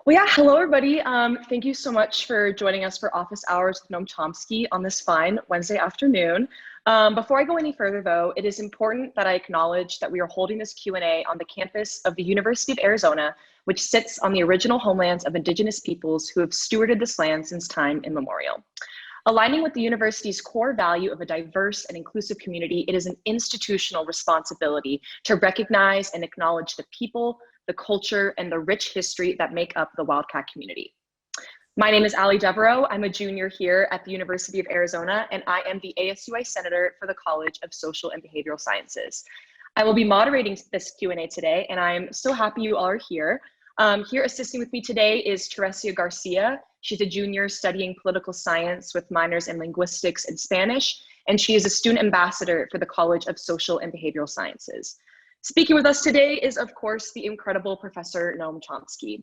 Well, yeah, hello everybody. Thank you so much for joining us for Office Hours with Noam Chomsky on this fine Wednesday afternoon. Before I go any further though, it is important that I acknowledge that we are holding this Q&A on the campus of the University of Arizona, which sits on the original homelands of Indigenous peoples who have stewarded this land since time immemorial. Aligning with the university's core value of a diverse and inclusive community, it is an institutional responsibility to recognize and acknowledge the people, the culture, and the rich history that make up the Wildcat community. My name is Ali Devereaux. I'm a junior here at the University of Arizona, and I am the ASUI Senator for the College of Social and Behavioral Sciences. I will be moderating this Q&A today, and I'm so happy you all are here. Here assisting with me today is Teresia Garcia. She's a junior studying political science with minors in linguistics and Spanish, and she is a student ambassador for the College of Social and Behavioral Sciences. Speaking with us today is, of course, the incredible Professor Noam Chomsky.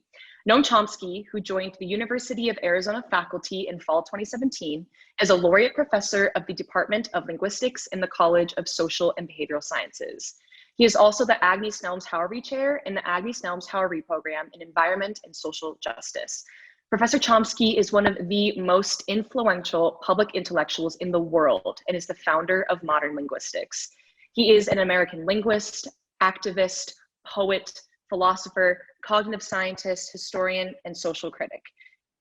Noam Chomsky, who joined the University of Arizona faculty in fall 2017, is a laureate professor of the Department of Linguistics in the College of Social and Behavioral Sciences. He is also the Agnes Nelms-Hauerby Chair in the Agnes Nelms-Hauerby Program in Environment and Social Justice. Professor Chomsky is one of the most influential public intellectuals in the world and is the founder of modern linguistics. He is an American linguist, activist, poet, philosopher, cognitive scientist, historian, and social critic.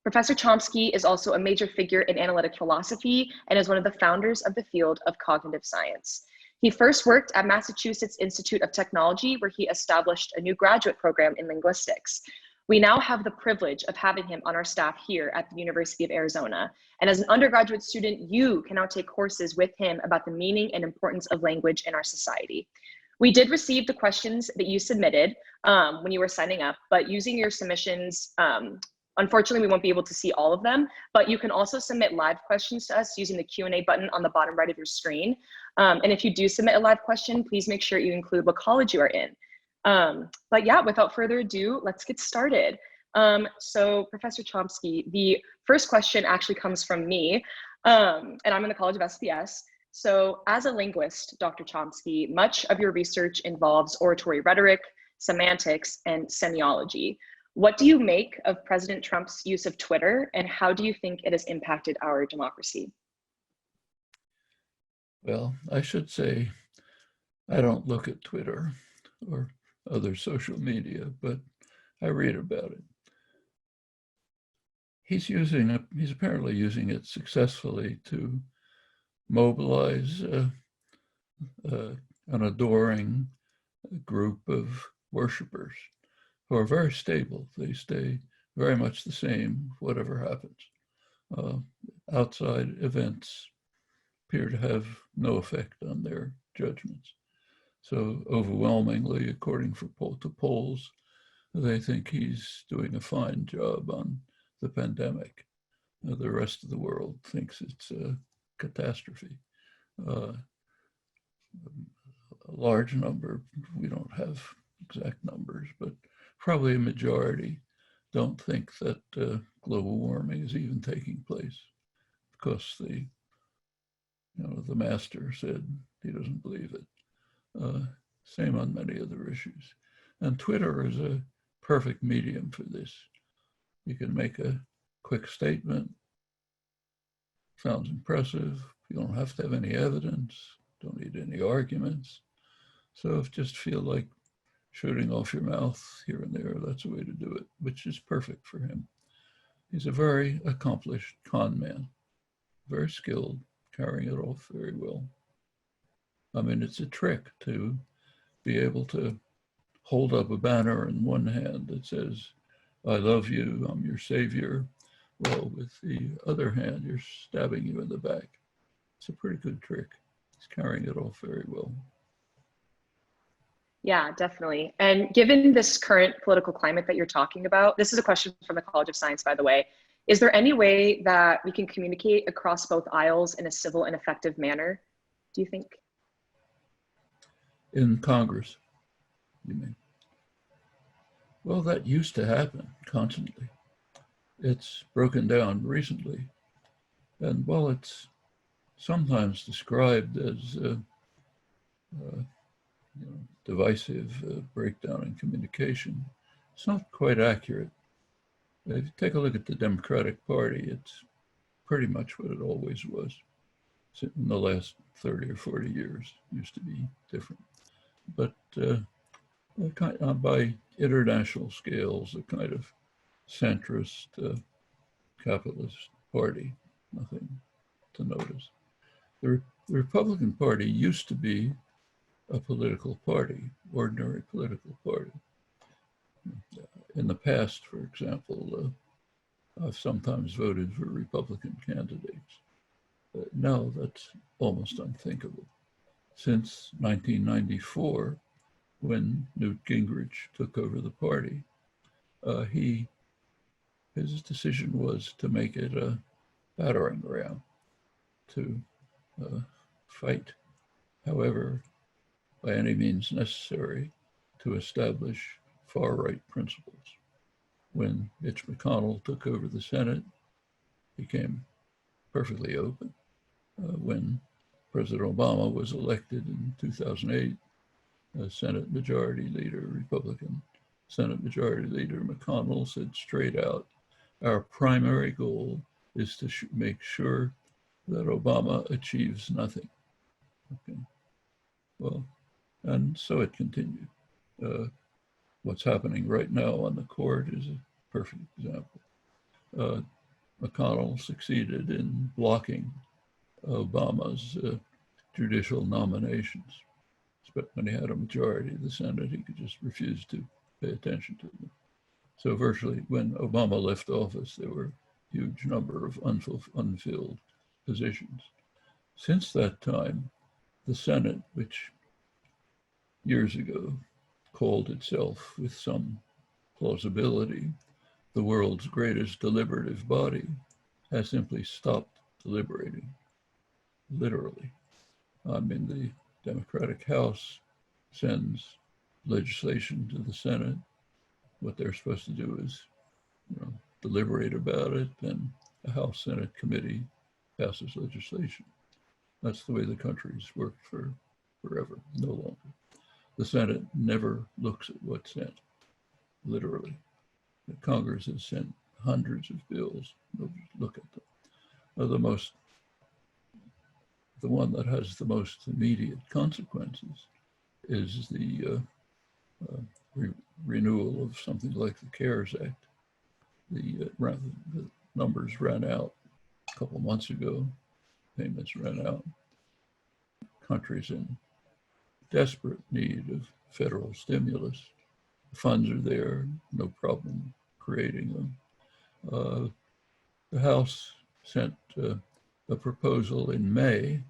Professor Chomsky is also a major figure in analytic philosophy and is one of the founders of the field of cognitive science. He first worked at Massachusetts Institute of Technology, where he established a new graduate program in linguistics. We now have the privilege of having him on our staff here at the University of Arizona. And as an undergraduate student, you can now take courses with him about the meaning and importance of language in our society. We did receive the questions that you submitted when you were signing up, but using your submissions, unfortunately, we won't be able to see all of them, but you can also submit live questions to us using the Q&A button on the bottom right of your screen. And if you do submit a live question, please make sure you include what college you are in. But yeah, without further ado, let's get started. So Professor Chomsky, the first question actually comes from me, and I'm in the College of SPS. So as a linguist, Dr. Chomsky, much of your research involves oratory rhetoric, semantics, and semiology. What do you make of President Trump's use of Twitter, and how do you think it has impacted our democracy? Well, I should say I don't look at Twitter or other social media, but I read about it. He's apparently using it successfully to mobilize an adoring group of worshipers who are very stable. They stay very much the same, whatever happens. Outside events appear to have no effect on their judgments. So overwhelmingly, according to polls, they think he's doing a fine job on the pandemic. The rest of the world thinks it's a catastrophe. A large number, we don't have exact numbers, but probably a majority don't think that global warming is even taking place because the master said he doesn't believe it. Same on many other issues. And Twitter is a perfect medium for this. You can make a quick statement, sounds impressive. You don't have to have any evidence, don't need any arguments. So if you just feel like shooting off your mouth here and there, that's a way to do it, which is perfect for him. He's a very accomplished con man, very skilled, carrying it off very well. I mean, it's a trick to be able to hold up a banner in one hand that says, I love you, I'm your savior. Well, with the other hand, you're stabbing you in the back. It's a pretty good trick. He's carrying it off very well. Yeah, definitely. And given this current political climate that you're talking about, this is a question from the College of Science, by the way. Is there any way that we can communicate across both aisles in a civil and effective manner, do you think? In Congress, you mean? Well, that used to happen constantly. It's broken down recently. And while it's sometimes described as divisive breakdown in communication, it's not quite accurate. If you take a look at the Democratic Party, it's pretty much what it always was. In the last 30 or 40 years, it used to be different. But by international scales, a kind of centrist capitalist party, nothing to notice. The Republican Party used to be a political party, ordinary political party. In the past, for example, I've sometimes voted for Republican candidates. Now that's almost unthinkable. Since 1994, when Newt Gingrich took over the party, his decision was to make it a battering ram, to fight, however, by any means necessary, to establish far-right principles. When Mitch McConnell took over the Senate, it became perfectly open. When President Obama was elected in 2008, Senate Majority Leader, Republican Senate Majority Leader McConnell said straight out, our primary goal is to make sure that Obama achieves nothing. Okay. Well, and so it continued. What's happening right now on the court is a perfect example. McConnell succeeded in blocking Obama's judicial nominations. But when he had a majority of the Senate, he could just refuse to pay attention to them. So virtually, when Obama left office, there were a huge number of unfilled positions. Since that time, the Senate, which years ago called itself with some plausibility the world's greatest deliberative body, has simply stopped deliberating, literally. I mean, the Democratic House sends legislation to the Senate. What they're supposed to do is, deliberate about it, and a House Senate committee passes legislation. That's the way the country's worked for forever, no longer. The Senate never looks at what's sent, literally. The Congress has sent hundreds of bills, nobody look at them. The one that has the most immediate consequences is the renewal of something like the CARES Act. The numbers ran out a couple months ago. Payments ran out. Countries in desperate need of federal stimulus. The funds are there, no problem creating them. The House sent a proposal in May.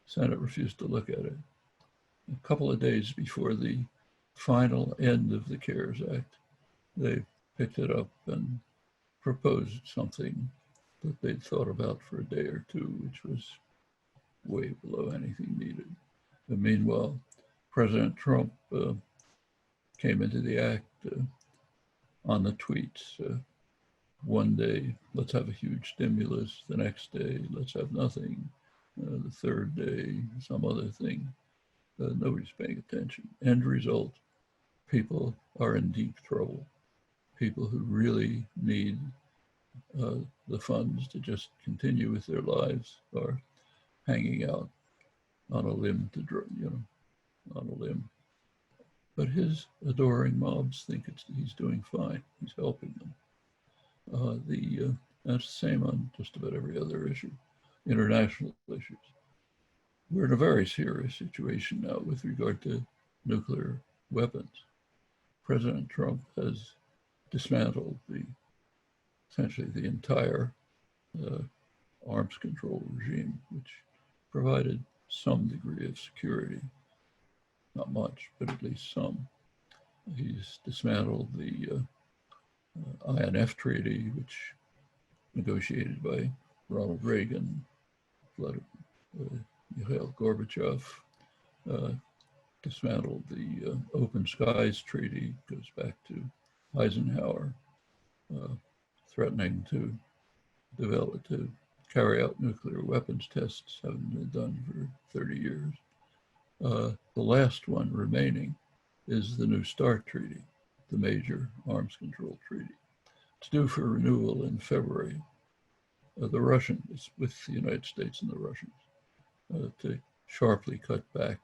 Senate refused to look at it. A couple of days before the final end of the CARES Act, they picked it up and proposed something that they'd thought about for a day or two, which was way below anything needed. And meanwhile, President Trump came into the act on the tweets. One day, let's have a huge stimulus. The next day, let's have nothing. The third day, some other thing. Nobody's paying attention. End result, people are in deep trouble. People who really need the funds to just continue with their lives are hanging out on a limb on a limb. But his adoring mobs think he's doing fine. He's helping them. That's the same on just about every other issue, international issues. We're in a very serious situation now with regard to nuclear weapons. President Trump has dismantled essentially the entire arms control regime, which provided some degree of security. Not much, but at least some. He's dismantled the INF Treaty, which negotiated by Ronald Reagan, Mikhail Gorbachev, dismantled the Open Skies Treaty, goes back to Eisenhower, threatening to carry out nuclear weapons tests, haven't been done for 30 years. The last one remaining is the New START Treaty, the major arms control treaty. It's due for renewal in February. The Russians, with the United States and the Russians, to sharply cut back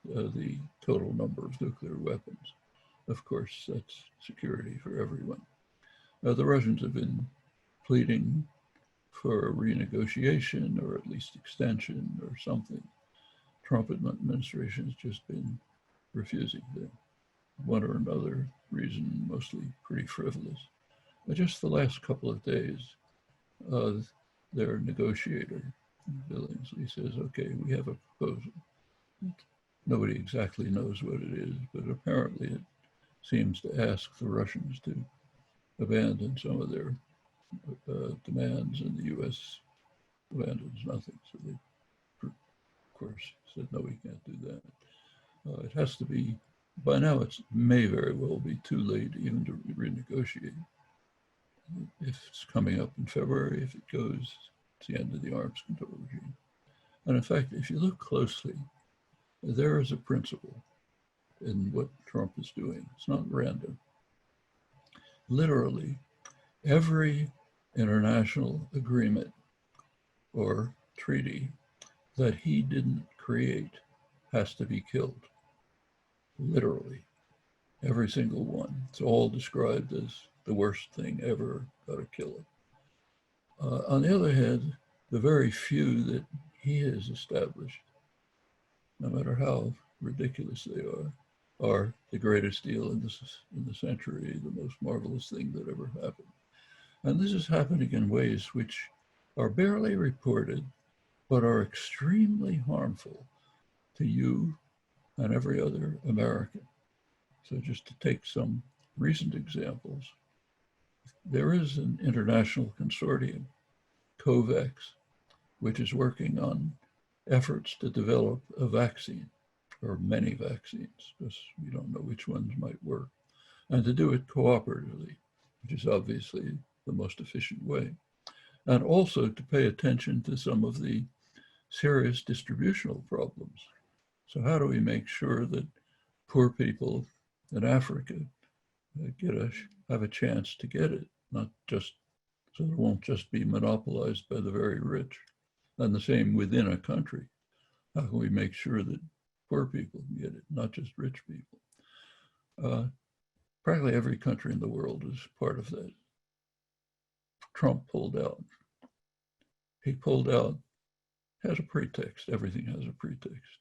the total number of nuclear weapons. Of course, that's security for everyone. The Russians have been pleading for a renegotiation or at least extension or something. Trump administration has just been refusing them, one or another reason, mostly pretty frivolous. But just the last couple of days, their negotiator, Billingsley, says, okay, we have a proposal. Nobody exactly knows what it is, but apparently it seems to ask the Russians to abandon some of their demands, and the U.S. abandons nothing. So they, of course, said, no, we can't do that. It has to be, by now it may very well be too late even to renegotiate. If it's coming up in February, if it goes, it's the end of the arms control regime. And in fact, if you look closely, there is a principle in what Trump is doing. It's not random. Literally, every international agreement or treaty that he didn't create has to be killed. Literally, every single one. It's all described as the worst thing ever, gotta kill it. On the other hand, the very few that he has established, no matter how ridiculous they are the greatest deal in the century, the most marvelous thing that ever happened. And this is happening in ways which are barely reported, but are extremely harmful to you and every other American. So just to take some recent examples, there is an international consortium, COVAX, which is working on efforts to develop a vaccine, or many vaccines, because we don't know which ones might work, and to do it cooperatively, which is obviously the most efficient way, and also to pay attention to some of the serious distributional problems. So how do we make sure that poor people in Africa have a chance to get it, not just so it won't just be monopolized by the very rich, and the same within a country. How can we make sure that poor people can get it, not just rich people? Practically every country in the world is part of that. Trump pulled out. He pulled out, has a pretext. Everything has a pretext.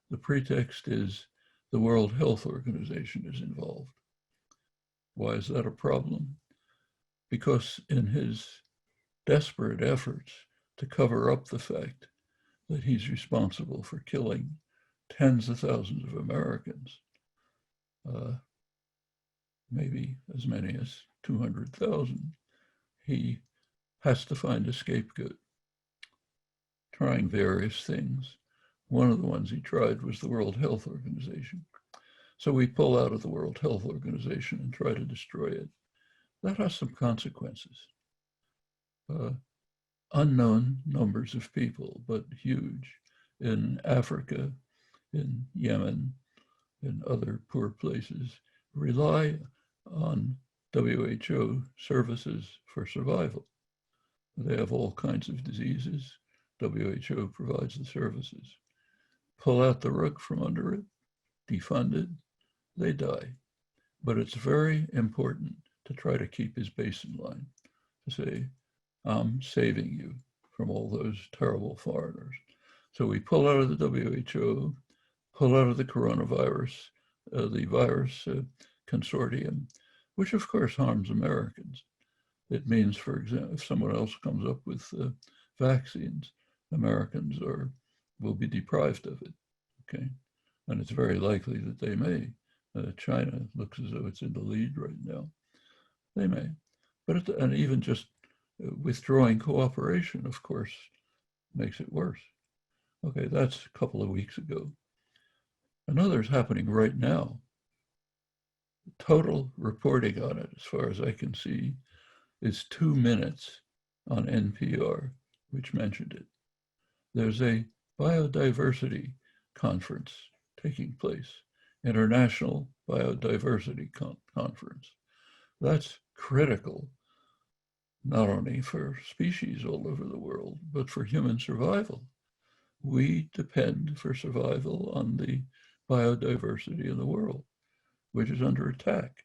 The pretext is the World Health Organization is involved. Why is that a problem? Because in his desperate efforts to cover up the fact that he's responsible for killing tens of thousands of Americans, maybe as many as 200,000, he has to find a scapegoat, trying various things. One of the ones he tried was the World Health Organization. So we pull out of the World Health Organization and try to destroy it. That has some consequences. Unknown numbers of people, but huge, in Africa, in Yemen, in other poor places, rely on WHO services for survival. They have all kinds of diseases. WHO provides the services. Pull out the rug from under it, defund it, they die. But it's very important to try to keep his base in line, to say, I'm saving you from all those terrible foreigners. So we pull out of the WHO, pull out of the coronavirus, the virus consortium, which of course harms Americans. It means, for example, if someone else comes up with vaccines, Americans will be deprived of it, okay? And it's very likely that they may. China looks as though it's in the lead right now. They may. But and even just withdrawing cooperation, of course, makes it worse. Okay, that's a couple of weeks ago. Another is happening right now. Total reporting on it, as far as I can see, is 2 minutes on NPR, which mentioned it. There's a biodiversity conference taking place, International Biodiversity Conference. That's critical not only for species all over the world, but for human survival. We depend for survival on the biodiversity in the world, which is under attack.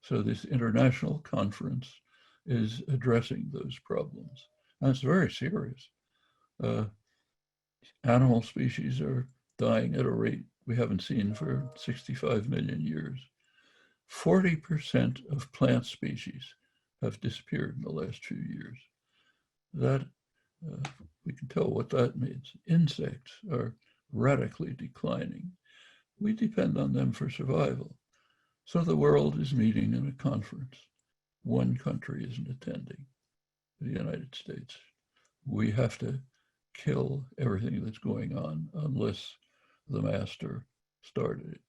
So this international conference is addressing those problems. And it's very serious. Uh, Animal species are dying at a rate we haven't seen for 65 million years. 40% of plant species have disappeared in the last few years. That we can tell what that means. Insects are radically declining. We depend on them for survival. So the world is meeting in a conference. One country isn't attending, the United States. We have to kill everything that's going on unless the master started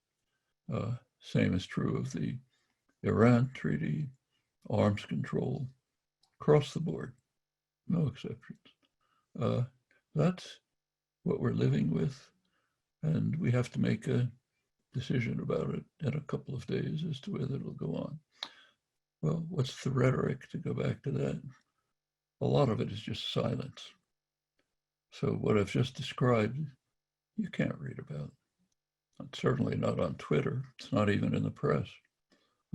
it. Same is true of the Iran treaty, arms control, across the board, no exceptions. That's what we're living with, and we have to make a decision about it in a couple of days as to whether it'll go on. Well, what's the rhetoric, to go back to that? A lot of it is just silence. So what I've just described, you can't read about. It's certainly not on Twitter. It's not even in the press.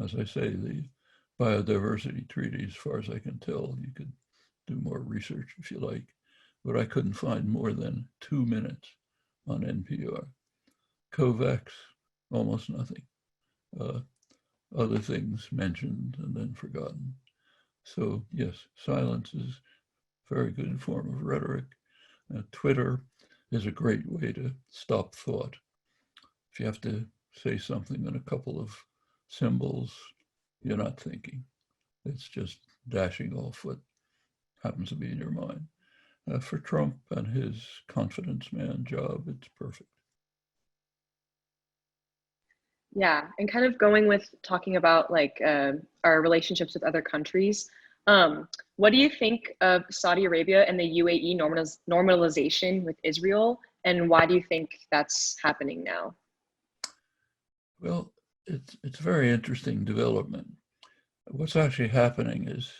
As I say, the biodiversity treaty, as far as I can tell, you could do more research if you like, but I couldn't find more than 2 minutes on NPR. COVAX, almost nothing. Other things mentioned and then forgotten. So yes, silence is a very good form of rhetoric. Twitter is a great way to stop thought. If you have to say something in a couple of symbols, you're not thinking. It's just dashing off what happens to be in your mind. For Trump and his confidence man job, it's perfect. Yeah, and kind of going with talking about like our relationships with other countries. What do you think of Saudi Arabia and the UAE normalization with Israel, and why do you think that's happening now? Well, it's a very interesting development. What's actually happening is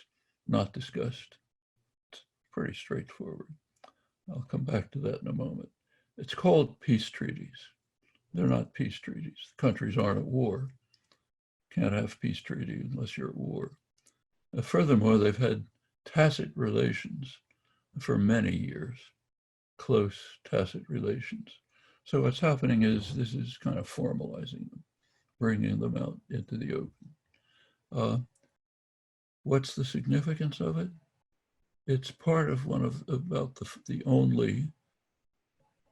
not discussed. It's pretty straightforward. I'll come back to that in a moment. It's called peace treaties. They're not peace treaties. The countries aren't at war. Can't have peace treaty unless you're at war. Furthermore, they've had tacit relations for many years, close tacit relations. So what's happening is this is kind of formalizing them, bringing them out into the open. What's the significance of it? It's part of about the only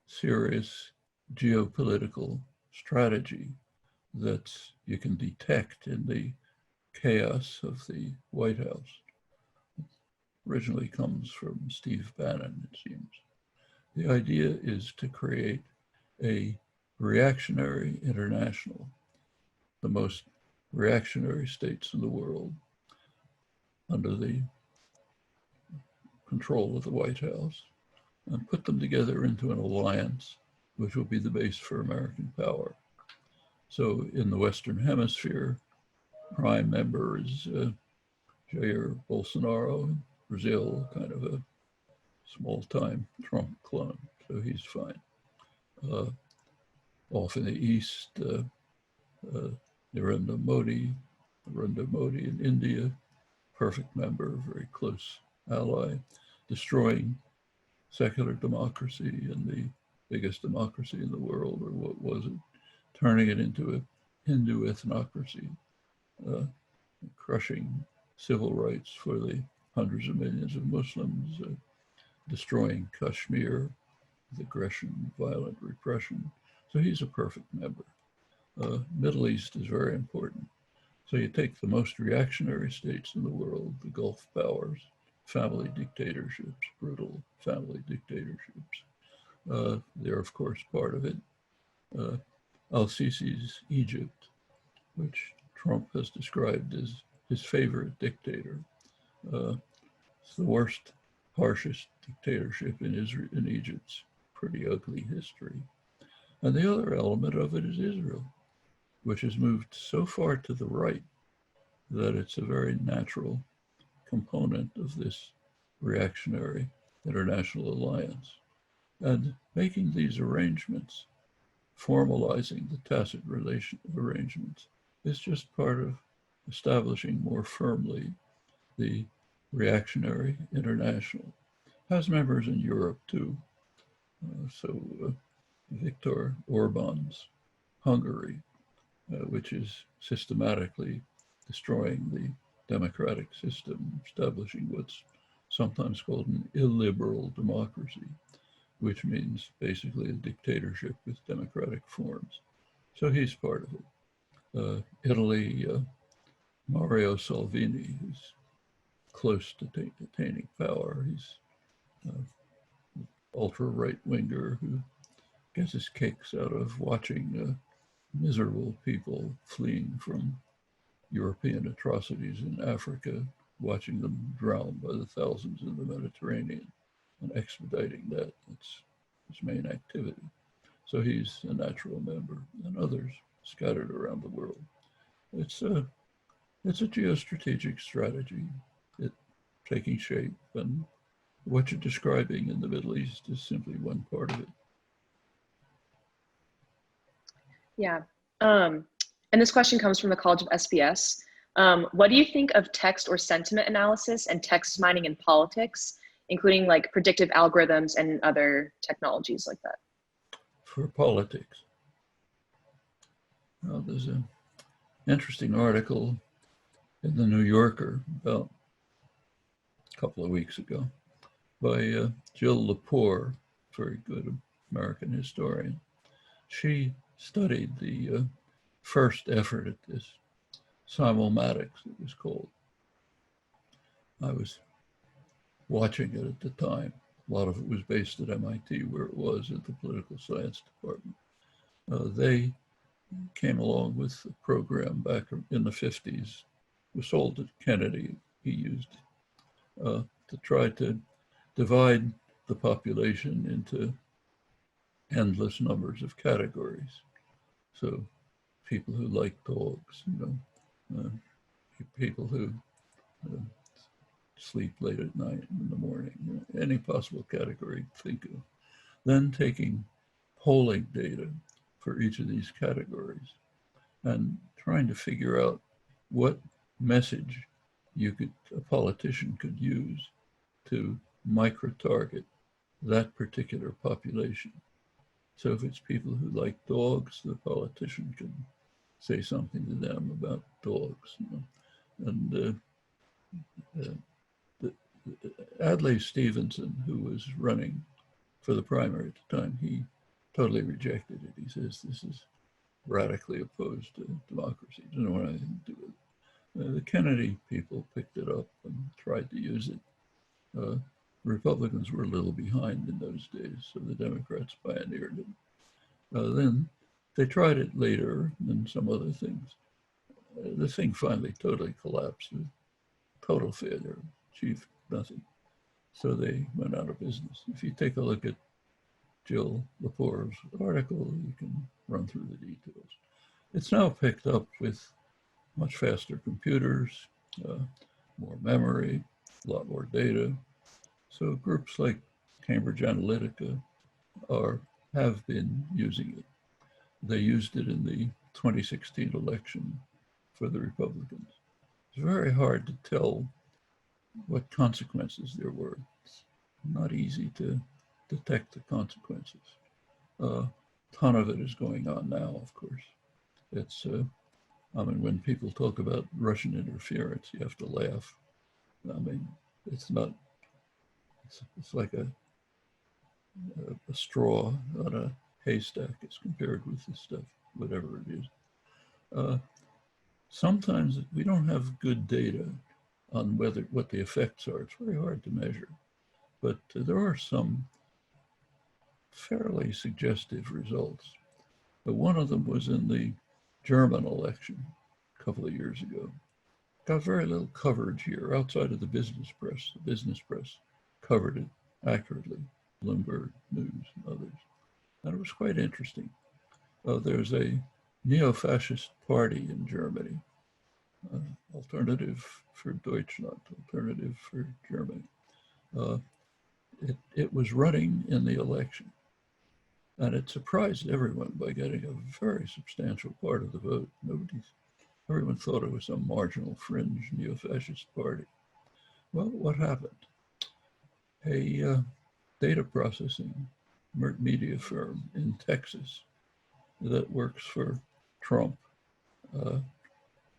serious geopolitical strategy that you can detect in the chaos of the White House. It originally comes from Steve Bannon, it seems. The idea is to create a reactionary international, the most reactionary states in the world, under the control of the White House, and put them together into an alliance, which will be the base for American power. So in the Western Hemisphere, prime member is Jair Bolsonaro, Brazil, kind of a small-time Trump clone, so he's fine. Off in the East, Narendra Modi in India, perfect member, very close ally, destroying secular democracy and the biggest democracy in the world, or what was it, turning it into a Hindu ethnocracy, crushing civil rights for the hundreds of millions of Muslims, destroying Kashmir with aggression, violent repression. So he's a perfect member. Middle East is very important. So you take the most reactionary states in the world, the Gulf powers, family dictatorships, brutal family dictatorships. They're of course part of it. Al-Sisi's Egypt, which Trump has described as his favorite dictator. It's the worst, harshest dictatorship in Egypt's pretty ugly history. And the other element of it is Israel, which has moved so far to the right that it's a very natural component of this reactionary international alliance. And making these arrangements, formalizing the tacit relation arrangements, is just part of establishing more firmly the reactionary international. Has members in Europe too. Viktor Orban's Hungary, which is systematically destroying the democratic system, establishing what's sometimes called an illiberal democracy, which means basically a dictatorship with democratic forms. So he's part of it. Italy, Mario Salvini, who's close to attaining power. He's ultra right winger who gets his kicks out of watching miserable people fleeing from European atrocities in Africa, watching them drown by the thousands in the Mediterranean and expediting that. It's his main activity. So he's a natural member, and others scattered around the world. It's a geostrategic strategy, it taking shape, and what you're describing in the Middle East is simply one part of it. Yeah. And this question comes from the College of SBS. What do you think of text or sentiment analysis and text mining in politics, including like predictive algorithms and other technologies like that? For politics. Well, there's an interesting article in the New Yorker about a couple of weeks ago by Jill Lepore, very good American historian. She studied the first effort at this, Simulmatics, it was called. I was watching it at the time. A lot of it was based at MIT, where it was at the political science department. They came along with a program back in the 50s. It was sold to Kennedy. He used to try to divide the population into endless numbers of categories. So people who like dogs, people who sleep late at night in the morning, any possible category think of. Then taking polling data for each of these categories and trying to figure out what message a politician could use to micro-target that particular population. So if it's people who like dogs, the politician can say something to them about dogs. And Adlai Stevenson, who was running for the primary at the time, he totally rejected it. He says this is radically opposed to democracy. It doesn't want anything to do with it. The Kennedy people picked it up and tried to use it. Republicans were a little behind in those days, so the Democrats pioneered it. Then they tried it later and some other things. The thing finally totally collapsed. Total failure, achieved nothing. So they went out of business. If you take a look at Jill Lepore's article, you can run through the details. It's now picked up with much faster computers, more memory, a lot more data. So groups like Cambridge Analytica have been using it. They used it in the 2016 election for the Republicans. It's very hard to tell what consequences there were. It's not easy to detect the consequences. A ton of it is going on now, of course. It's, when people talk about Russian interference, you have to laugh. It's not, it's like a straw on a haystack as compared with this stuff, whatever it is. Sometimes we don't have good data on what the effects are. It's very hard to measure, but there are some fairly suggestive results. But one of them was in the German election a couple of years ago. Got very little coverage here outside of the business press. The business press covered it accurately, Bloomberg News and others. And it was quite interesting. There's a neo-fascist party in Germany Alternative for Deutschland, Alternative for Germany. It was running in the election, and it surprised everyone by getting a very substantial part of the vote. Everyone thought it was some marginal fringe neo-fascist party. Well, what happened? A data processing media firm in Texas that works for Trump,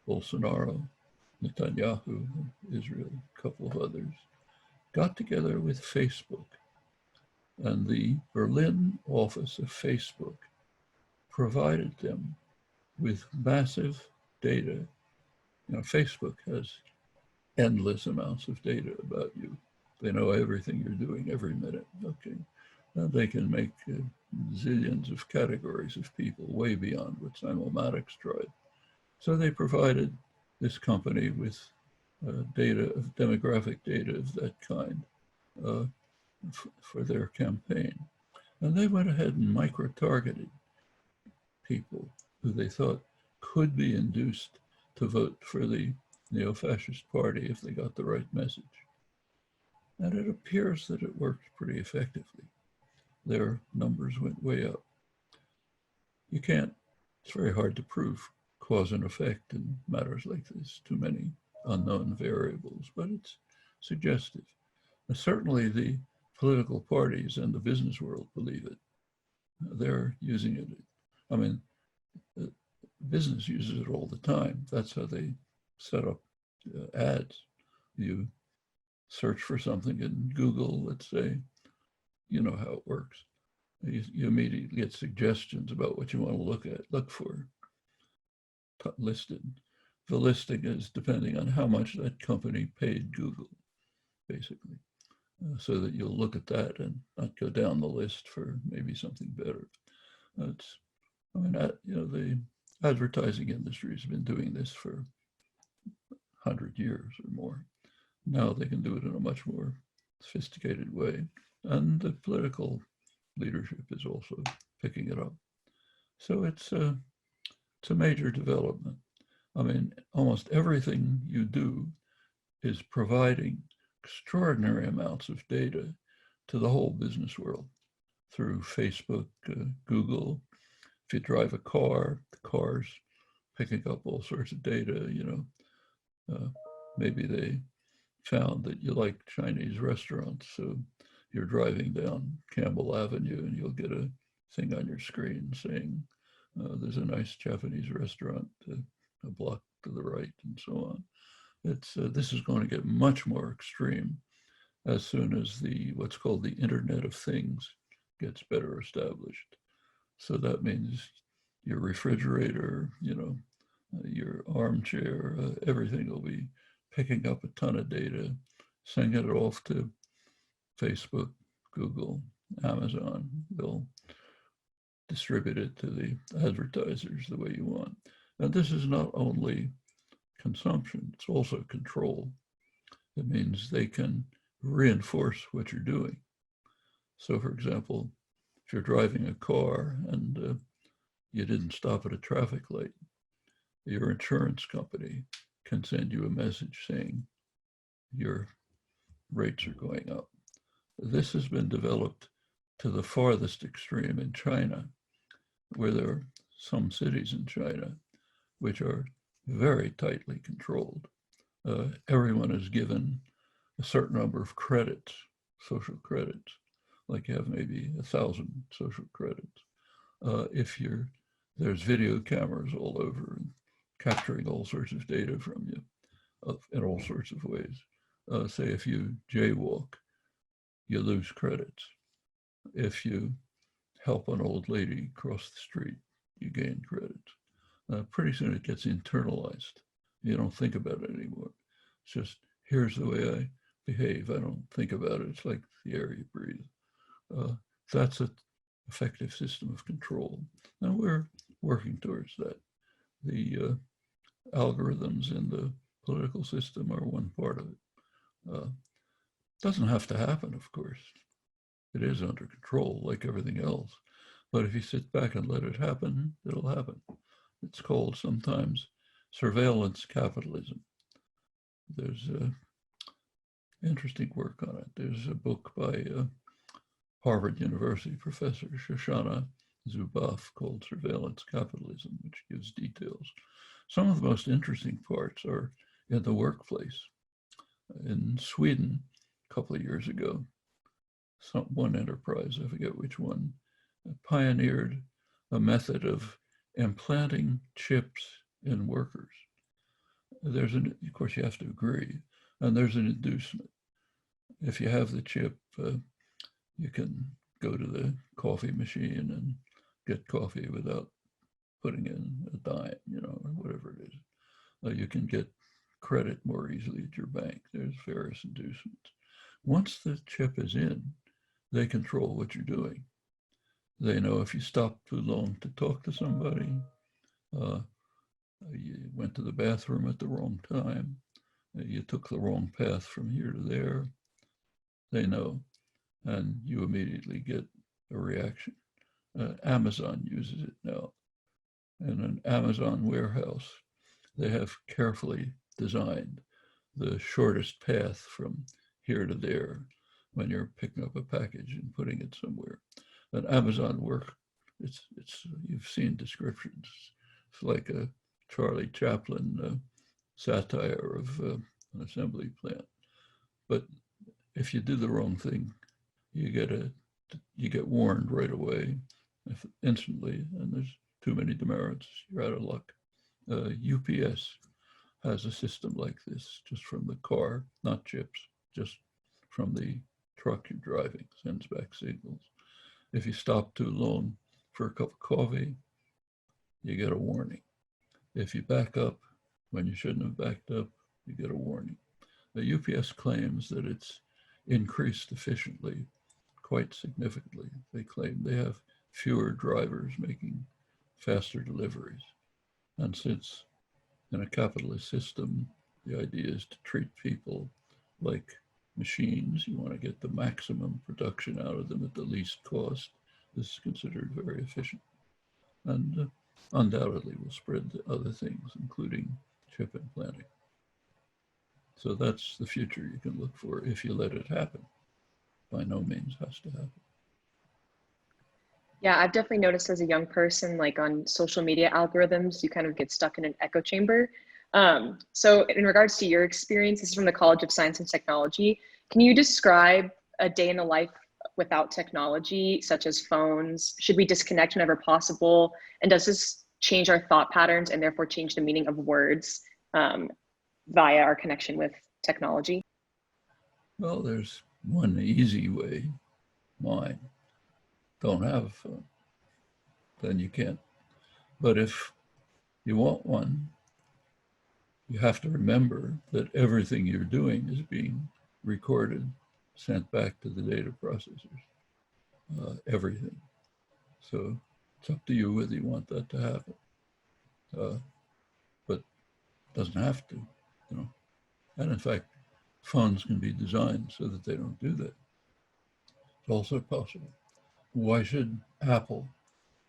Bolsonaro, Netanyahu, Israel, a couple of others, got together with Facebook, and the Berlin office of Facebook provided them with massive data. You know, Facebook has endless amounts of data about you. They know everything you're doing every minute. Okay, now they can make zillions of categories of people, way beyond what Simulmatics tried. So they provided this company with data, of demographic data of that kind for their campaign. And they went ahead and micro-targeted people who they thought could be induced to vote for the neo-fascist party if they got the right message. And it appears that it worked pretty effectively. Their numbers went way up. It's very hard to prove cause and effect in matters like this, too many unknown variables, but it's suggestive. And certainly the political parties and the business world believe it. They're using it. I mean, business uses it all the time. That's how they set up ads. You search for something in Google, let's say, you know how it works. You immediately get suggestions about what you want to look for listed. The listing is depending on how much that company paid Google, basically, so that you'll look at that and not go down the list for maybe something better. The advertising industry has been doing this for 100 years or more. Now they can do it in a much more sophisticated way. And the political leadership is also picking it up. So it's a major development. I mean, almost everything you do is providing extraordinary amounts of data to the whole business world through Facebook, Google. If you drive a car, the car's picking up all sorts of data, maybe they found that you like Chinese restaurants, so you're driving down Campbell Avenue and you'll get a thing on your screen saying, there's a nice Japanese restaurant a block to the right and so on. This is going to get much more extreme as soon as what's called the Internet of Things gets better established. So that means your refrigerator, your armchair, everything will be picking up a ton of data, sending it off to Facebook, Google, Amazon. They'll distribute it to the advertisers the way you want. And this is not only consumption, it's also control. It means they can reinforce what you're doing. So for example, if you're driving a car and you didn't stop at a traffic light, your insurance company can send you a message saying your rates are going up. This has been developed to the farthest extreme in China, where there are some cities in China which are very tightly controlled. Everyone is given a certain number of credits, social credits, like you have maybe 1,000 social credits. There's video cameras all over and capturing all sorts of data from you in all sorts of ways. Say if you jaywalk, you lose credits. If you help an old lady cross the street, you gain credits. Pretty soon it gets internalized. You don't think about it anymore. It's just, here's the way I behave. I don't think about it. It's like the air you breathe. That's an effective system of control. And we're working towards that. The algorithms in the political system are one part of it. Doesn't have to happen, of course. It is under control, like everything else. But if you sit back and let it happen, it'll happen. It's called sometimes surveillance capitalism. There's interesting work on it. There's a book by Harvard University professor Shoshana Zuboff called Surveillance Capitalism, which gives details. Some of the most interesting parts are in the workplace. In Sweden, a couple of years ago, one enterprise, I forget which one, pioneered a method of implanting chips in workers. Of course, you have to agree, and there's an inducement. If you have the chip, you can go to the coffee machine and get coffee without putting in a dime, or whatever it is. You can get credit more easily at your bank. There's various inducements. Once the chip is in, they control what you're doing. They know if you stop too long to talk to somebody, you went to the bathroom at the wrong time, you took the wrong path from here to there, they know, and you immediately get a reaction. Amazon uses it now. In an Amazon warehouse, they have carefully designed the shortest path from here to there when you're picking up a package and putting it somewhere. An Amazon work, you've seen descriptions. It's like a Charlie Chaplin satire of an assembly plant. But if you do the wrong thing, you get warned right away, instantly, and there's too many demerits, you're out of luck. UPS has a system like this, just from the car, not chips, just from the truck you're driving, sends back signals. If you stop too long for a cup of coffee, you get a warning. If you back up when you shouldn't have backed up, you get a warning. The UPS claims that it's increased efficiently quite significantly. They claim they have fewer drivers making faster deliveries. And since in a capitalist system, the idea is to treat people like machines, you want to get the maximum production out of them at the least cost, this is considered very efficient. And undoubtedly will spread to other things, including chip implanting. So that's the future you can look for if you let it happen. By no means has to happen. Yeah, I've definitely noticed as a young person, like on social media algorithms, you kind of get stuck in an echo chamber. So in regards to your experience, this is from the College of Science and Technology. Can you describe a day in the life without technology, such as phones? Should we disconnect whenever possible? And does this change our thought patterns and therefore change the meaning of words via our connection with technology? Well, there's one easy way, mine. Don't have a phone, then you can't. But if you want one, you have to remember that everything you're doing is being recorded, sent back to the data processors, everything. So it's up to you whether you want that to happen. But it doesn't have to, And in fact, phones can be designed so that they don't do that. It's also possible. Why should Apple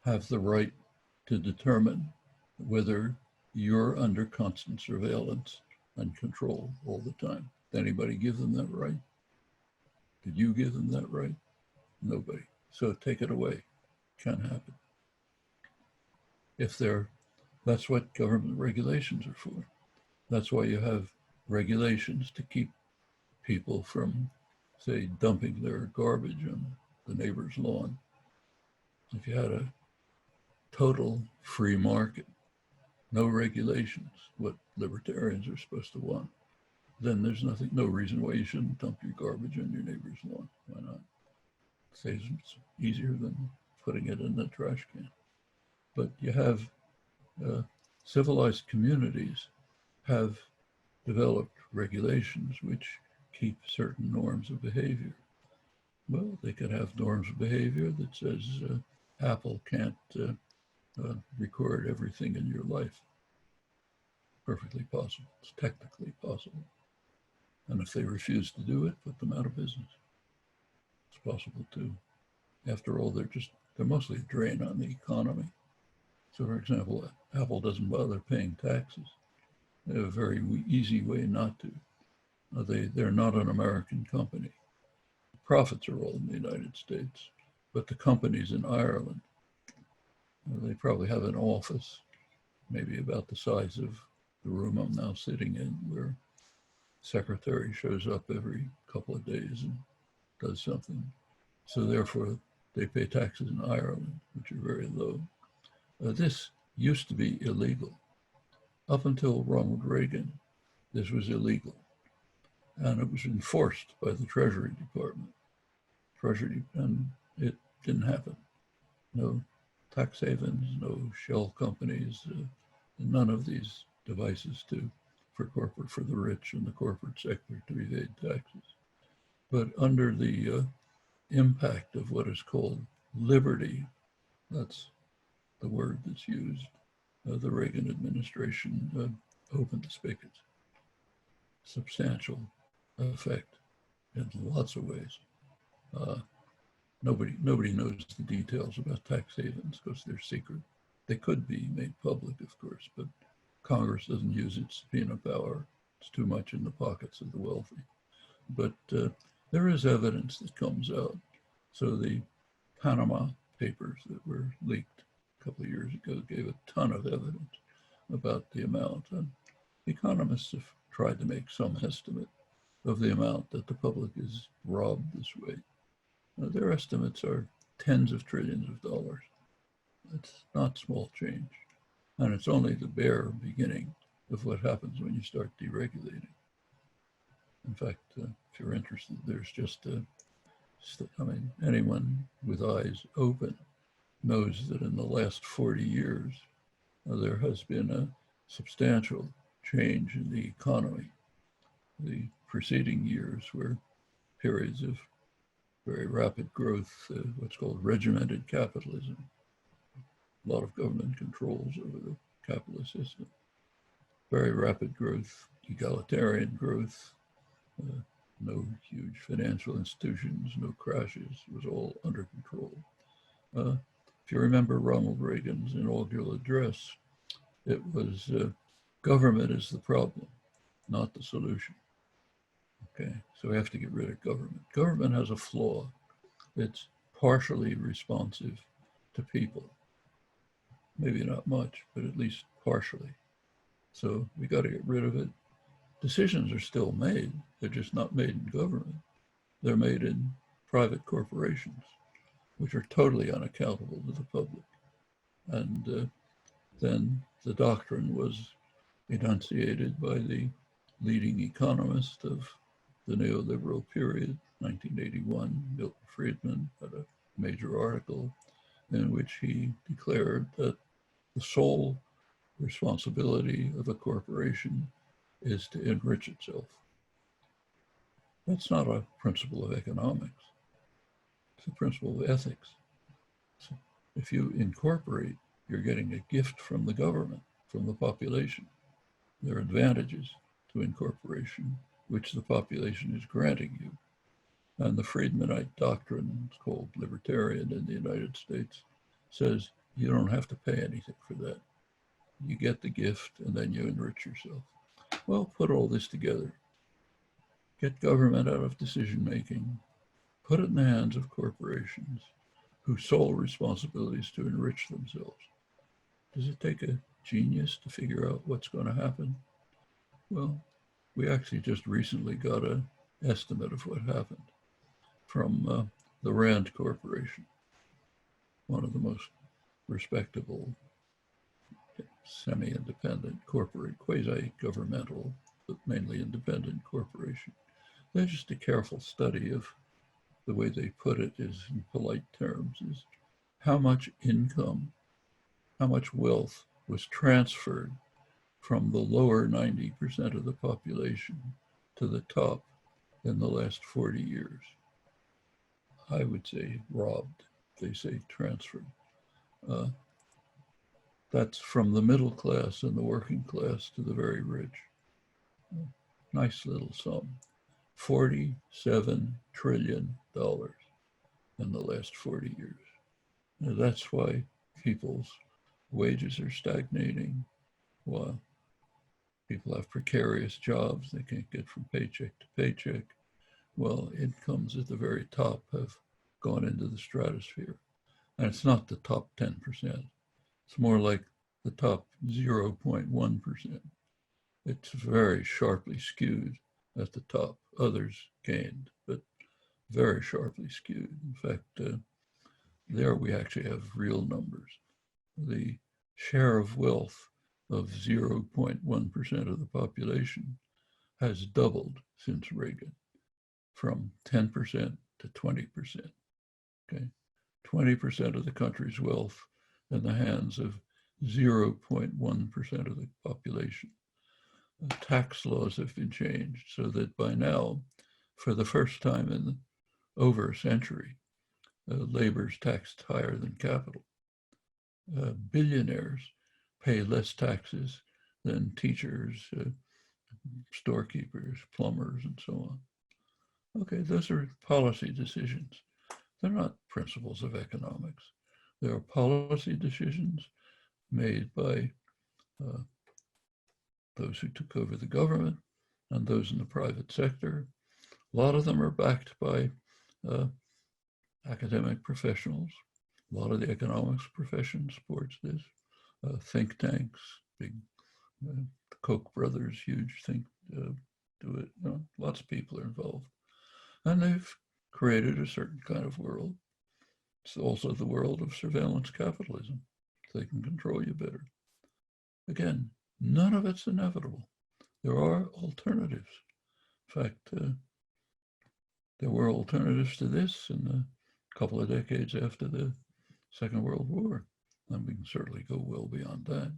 have the right to determine whether you're under constant surveillance and control all the time? Did anybody give them that right? Did you give them that right? Nobody. So take it away. Can't happen. That's what government regulations are for. That's why you have regulations to keep people from, say, dumping their garbage on the neighbor's lawn. If you had a total free market, no regulations, what libertarians are supposed to want, then there's no reason why you shouldn't dump your garbage on your neighbor's lawn. Why not? It's easier than putting it in the trash can. But you have civilized communities have developed regulations which keep certain norms of behavior. Well, they could have norms of behavior that says Apple can't record everything in your life. Perfectly possible. It's technically possible. And if they refuse to do it, put them out of business. It's possible too. After all, they're mostly a drain on the economy. So for example, Apple doesn't bother paying taxes. They have a very easy way not to. They're not an American company. The profits are all in the United States, but the company's in Ireland. They probably have an office, maybe about the size of the room I'm now sitting in, where secretary shows up every couple of days and does something. So therefore, they pay taxes in Ireland, which are very low. This used to be illegal. Up until Ronald Reagan, this was illegal. And it was enforced by the Treasury Department. And it didn't happen. No tax havens, no shell companies, none of these devices for the rich and the corporate sector to evade taxes. But under the impact of what is called liberty, that's the word that's used, the Reagan administration opened the spigots. Substantial effect in lots of ways. Nobody knows the details about tax havens because they're secret. They could be made public, of course, but Congress doesn't use its subpoena power. It's too much in the pockets of the wealthy. But there is evidence that comes out. So the Panama Papers that were leaked a couple of years ago gave a ton of evidence about the amount. And economists have tried to make some estimate of the amount that the public is robbed this way. Their estimates are tens of trillions of dollars. It's not small change. And it's only the bare beginning of what happens when you start deregulating. In fact, if you're interested, there's anyone with eyes open knows that in the last 40 years, there has been a substantial change in the economy. The preceding years were periods of very rapid growth, what's called regimented capitalism. A lot of government controls over the capitalist system. Very rapid growth, egalitarian growth, no huge financial institutions, no crashes, it was all under control. If you remember Ronald Reagan's inaugural address, it was government is the problem, not the solution. Okay, so we have to get rid of government. Government has a flaw. It's partially responsive to people. Maybe not much, but at least partially. So we got to get rid of it. Decisions are still made. They're just not made in government. They're made in private corporations, which are totally unaccountable to the public. And then the doctrine was enunciated by the leading economist of the neoliberal period, 1981, Milton Friedman, had a major article in which he declared that the sole responsibility of a corporation is to enrich itself. That's not a principle of economics. It's a principle of ethics. So if you incorporate, you're getting a gift from the government, from the population. There are advantages to incorporation, which the population is granting you. And the Friedmanite doctrine, it's called libertarian in the United States, says you don't have to pay anything for that. You get the gift and then you enrich yourself. Well, put all this together. Get government out of decision making. Put it in the hands of corporations whose sole responsibility is to enrich themselves. Does it take a genius to figure out what's going to happen? Well, we actually just recently got an estimate of what happened from the Rand Corporation, one of the most respectable semi-independent corporate, quasi-governmental, but mainly independent corporation. They're just a careful study of the way they put it is in polite terms, is how much income, how much wealth was transferred from the lower 90% of the population to the top in the last 40 years. I would say robbed, they say transferred. That's from the middle class and the working class to the very rich. Nice little sum. $47 trillion in the last 40 years. Now that's why people's wages are stagnating, while People have precarious jobs. They can't get from paycheck to paycheck. Well, incomes at the very top have gone into the stratosphere. And it's not the top 10%. It's more like the top 0.1%. It's very sharply skewed at the top. Others gained, but very sharply skewed. In fact, there we actually have real numbers. The share of wealth of 0.1% of the population has doubled since Reagan, from 10% to 20%. Okay, 20% of the country's wealth in the hands of 0.1% of the population. Tax laws have been changed so that by now, for the first time in over a century, labor's taxed higher than capital. Billionaires pay less taxes than teachers, storekeepers, plumbers, and so on. Okay, those are policy decisions. They're not principles of economics. They are policy decisions made by those who took over the government and those in the private sector. A lot of them are backed by academic professionals. A lot of the economics profession supports this. Think tanks, big Koch brothers, huge think do it. Lots of people are involved. And they've created a certain kind of world. It's also the world of surveillance capitalism. They can control you better. Again, none of it's inevitable. There are alternatives. In fact, there were alternatives to this in the couple of decades after the Second World War. And we can certainly go well beyond that.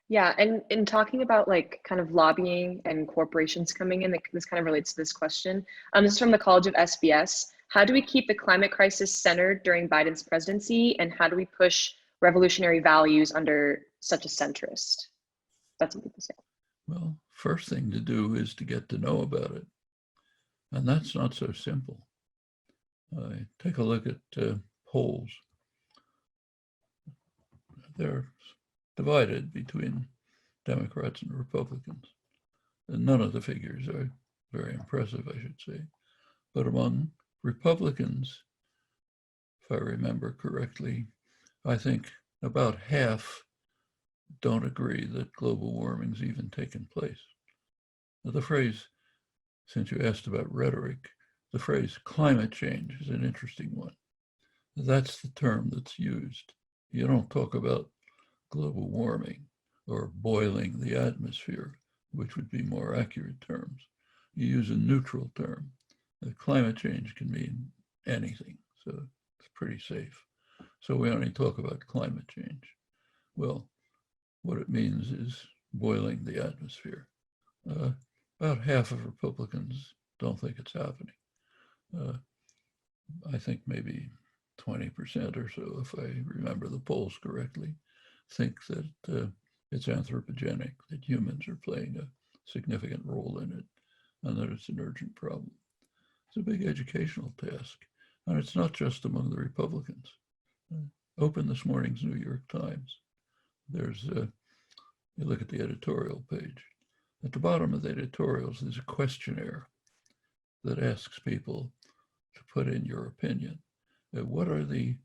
Yeah, and in talking about like kind of lobbying and corporations coming in, this kind of relates to this question. This is from the College of SBS. How do we keep the climate crisis centered during Biden's presidency, and how do we push revolutionary values under such a centrist? That's what people say. Well, first thing to do is to get to know about it. And that's not so simple. Take a look at polls. They're divided between Democrats and Republicans. And none of the figures are very impressive, I should say. But among Republicans, if I remember correctly, I think about half don't agree that global warming's even taken place. Now, the phrase, since you asked about rhetoric, the phrase climate change is an interesting one. That's the term that's used. You don't talk about global warming or boiling the atmosphere, which would be more accurate terms. You use a neutral term. Climate change can mean anything, so it's pretty safe. So we only talk about climate change. Well, what it means is boiling the atmosphere. About half of Republicans don't think it's happening. I think maybe 20% or so, if I remember the polls correctly, think that it's anthropogenic, that humans are playing a significant role in it, and that it's an urgent problem. It's a big educational task, and it's not just among the Republicans. Open this morning's New York Times. There's you look at the editorial page. At the bottom of the editorials, there's a questionnaire that asks people to put in your opinion. What are the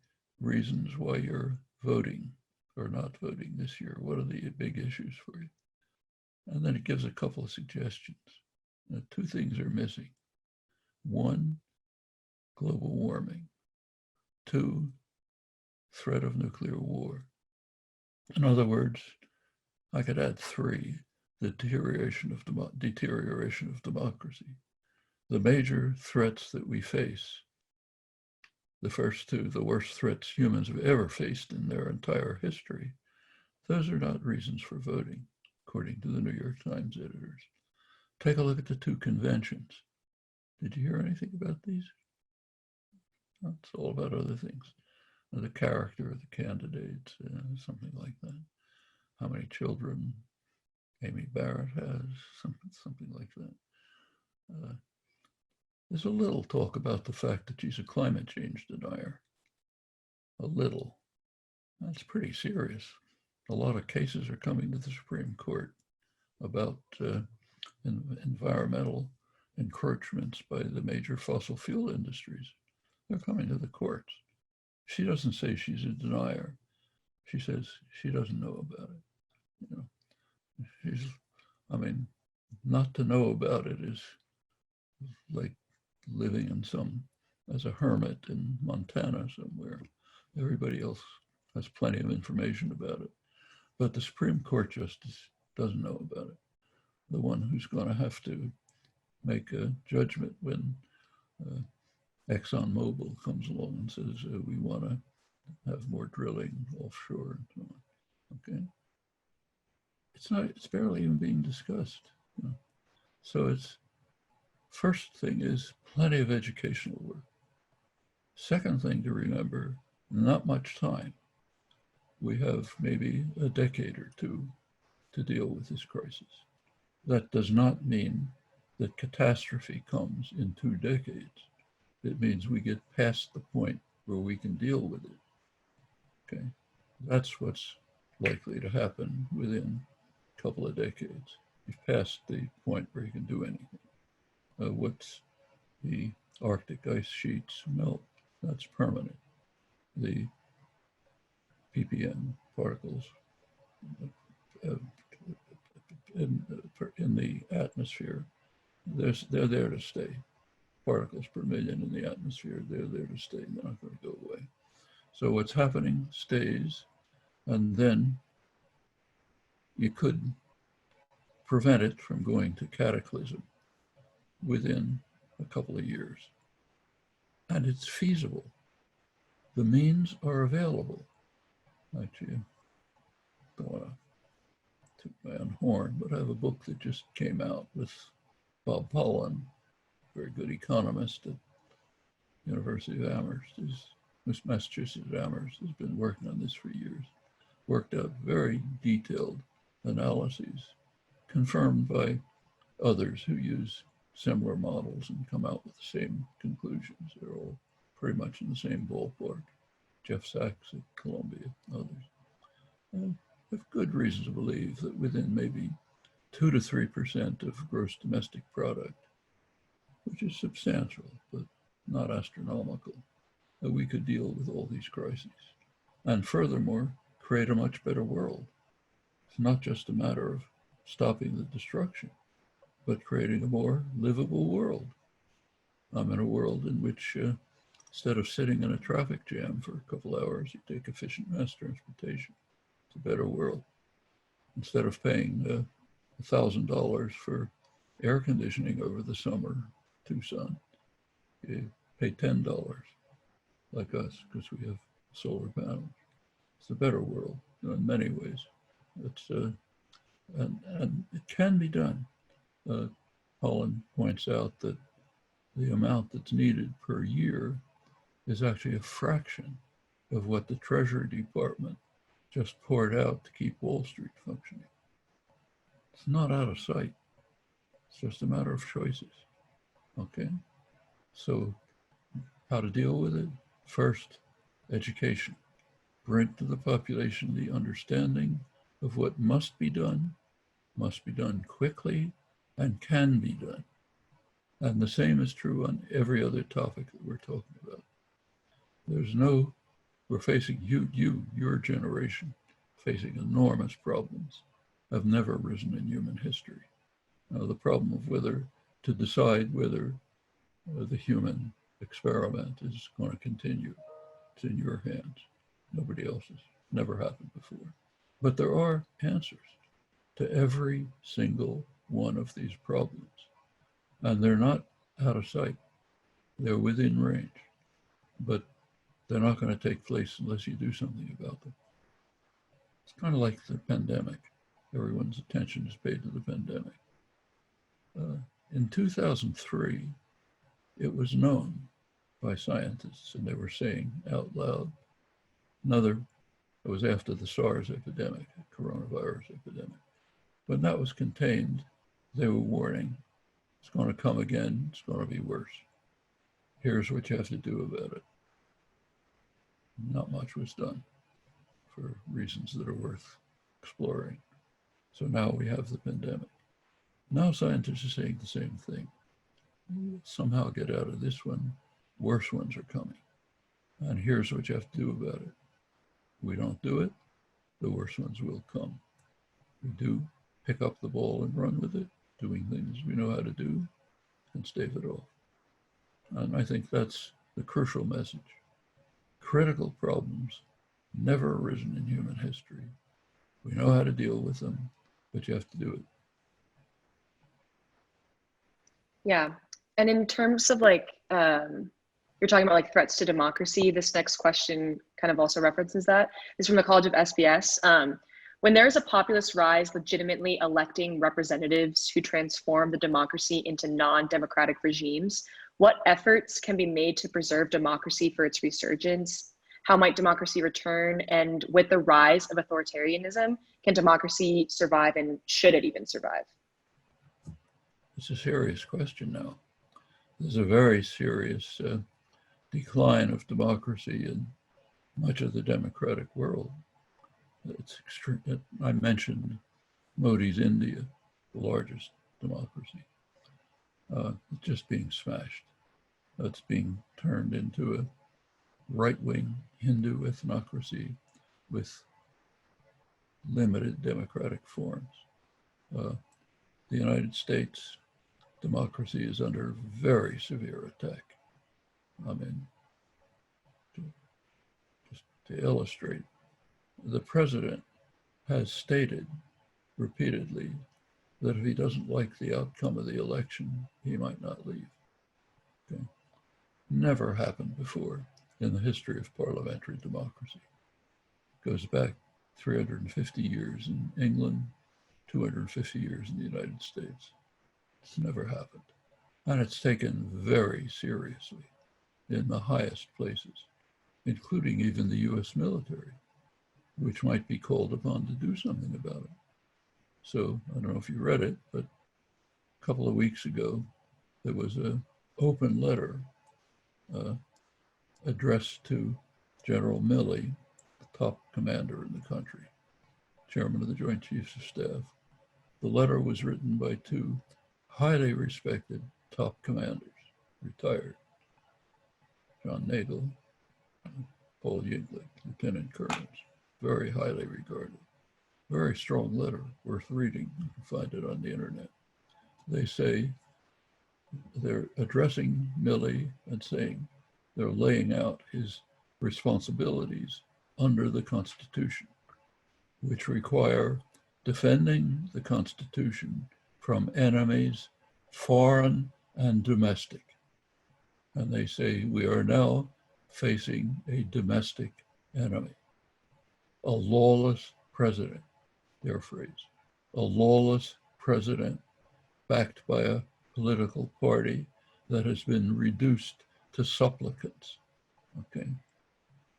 reasons why you're voting or not voting this year? What are the big issues for you? And then it gives a couple of suggestions. Now, two things are missing. One, global warming. Two, threat of nuclear war. In other words, I could add three, the deterioration of democracy. The major threats that we face, the first two, the worst threats humans have ever faced in their entire history, those are not reasons for voting, according to the New York Times editors. Take a look at the two conventions. Did you hear anything about these? It's all about other things. The character of the candidates, something like that. How many children Amy Barrett has, something like that. There's a little talk about the fact that she's a climate change denier. A little. That's pretty serious. a lot of cases are coming to the Supreme Court about environmental encroachments by the major fossil fuel industries. They're coming to the courts. She doesn't say she's a denier. She says she doesn't know about it. You know, I mean, not to know about it is like living as a hermit in Montana somewhere. Everybody else has plenty of information about it. But the Supreme Court justice doesn't know about it. The one who's going to have to make a judgment when ExxonMobil comes along and says, we want to have more drilling offshore and so on. Okay. It's barely even being discussed. You know? So it's, first thing is plenty of educational work. Second thing to remember, not much time. We have maybe a decade or two to deal with this crisis. That does not mean that catastrophe comes in 2 decades. It means we get past the point where we can deal with it. Okay, that's what's likely to happen within a couple of decades. You've passed the point where you can do anything. What's the Arctic ice sheets melt? That's permanent. The ppm particles in the atmosphere, they're there to stay. Particles per million in the atmosphere, they're there to stay. They're not going to go away. So what's happening stays, and then you could prevent it from going to cataclysm within a couple of years. And it's feasible. The means are available. Actually, I don't want to toot my own horn, but I have a book that just came out with Bob Pollin, very good economist at University of Amherst, Massachusetts Amherst, has been working on this for years, worked out very detailed analyses, confirmed by others who use similar models and come out with the same conclusions. They're all pretty much in the same ballpark. Jeff Sachs at Columbia, others. And have good reason to believe that within maybe 2 to 3% of gross domestic product, which is substantial, but not astronomical, that we could deal with all these crises. And furthermore, create a much better world. It's not just a matter of stopping the destruction, but creating a more livable world. I'm in a world in which instead of sitting in a traffic jam for a couple hours, you take efficient mass transportation. It's a better world. Instead of paying $1,000 for air conditioning over the summer, Tucson, you pay $10 like us because we have solar panels. It's a better world in many ways. It's and it can be done. Pollin points out that the amount that's needed per year is actually a fraction of what the Treasury Department just poured out to keep Wall Street functioning. It's not out of sight. It's just a matter of choices. Okay? So how to deal with it? First, education. Bring to the population the understanding of what must be done quickly, and can be done. And the same is true on every other topic that we're talking about. We're facing your generation, facing enormous problems have never arisen in human history. Now, the problem of whether to decide whether the human experiment is going to continue, it's in your hands, nobody else's. Never happened before. But there are answers to every single one of these problems. And they're not out of sight. They're within range. But they're not going to take place unless you do something about them. It's kind of like the pandemic. Everyone's attention is paid to the pandemic. In 2003, it was known by scientists, and they were saying out loud, it was after the SARS epidemic, coronavirus epidemic. When that was contained, they were warning, it's going to come again, it's going to be worse. Here's what you have to do about it. Not much was done for reasons that are worth exploring. So now we have the pandemic. Now scientists are saying the same thing. We'll somehow get out of this one. Worse ones are coming. And here's what you have to do about it. We don't do it, the worse ones will come. We do, pick up the ball and run with it, doing things we know how to do, and stave it off. And I think that's the crucial message. Critical problems never arisen in human history. We know how to deal with them, but you have to do it. Yeah. And in terms of like, you're talking about like threats to democracy, this next question kind of also references that. It's from the College of SBS. When there is a populist rise legitimately electing representatives who transform the democracy into non-democratic regimes, what efforts can be made to preserve democracy for its resurgence? How might democracy return? And with the rise of authoritarianism, can democracy survive, and should it even survive? It's a serious question now. There's a very serious decline of democracy in much of the democratic world. It's extreme. I mentioned Modi's India, the largest democracy. It's just being smashed. It's being turned into a right-wing Hindu ethnocracy with limited democratic forms. The United States democracy is under very severe attack. I mean, just to illustrate, the president has stated repeatedly that if he doesn't like the outcome of the election, he might not leave. Okay? Never happened before in the history of parliamentary democracy. It goes back 350 years in England, 250 years in the United States. It's never happened. And it's taken very seriously in the highest places, including even the US military, which might be called upon to do something about it. So I don't know if you read it, but a couple of weeks ago, there was an open letter addressed to General Milley, the top commander in the country, chairman of the Joint Chiefs of Staff. The letter was written by two highly respected top commanders, retired, John Nagel, Paul Yingling, lieutenant colonels, very highly regarded. Very strong letter, worth reading. You can find it on the internet. They say they're addressing Milley and saying they're laying out his responsibilities under the Constitution, which require defending the Constitution from enemies, foreign and domestic. And they say we are now facing a domestic enemy, a lawless president, their phrase, a lawless president backed by a political party that has been reduced to supplicants, okay?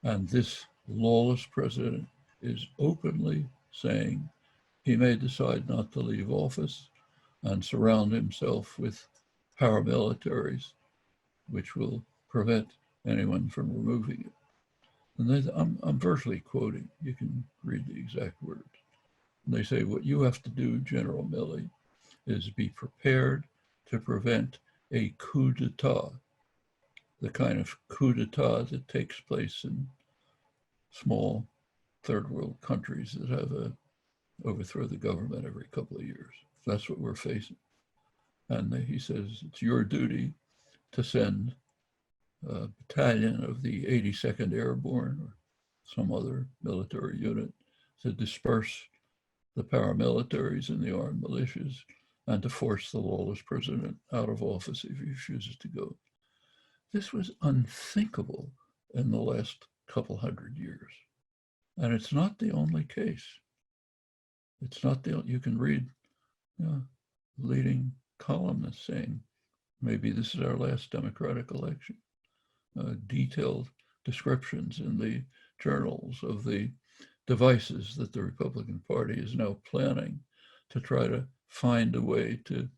And this lawless president is openly saying he may decide not to leave office and surround himself with paramilitaries, which will prevent anyone from removing it. And I'm virtually quoting, you can read the exact words. And they say, what you have to do, General Milley, is be prepared to prevent a coup d'etat, the kind of coup d'etat that takes place in small third world countries that have a overthrow the government every couple of years. That's what we're facing. And he says, it's your duty to send a battalion of the 82nd Airborne or some other military unit to disperse the paramilitaries and the armed militias and to force the lawless president out of office if he refuses to go. This was unthinkable in the last couple hundred years. And it's not the only case. It's not the, you can read leading columnists saying, maybe this is our last democratic election. Detailed descriptions in the journals of the devices that the Republican Party is now planning to try to find a way to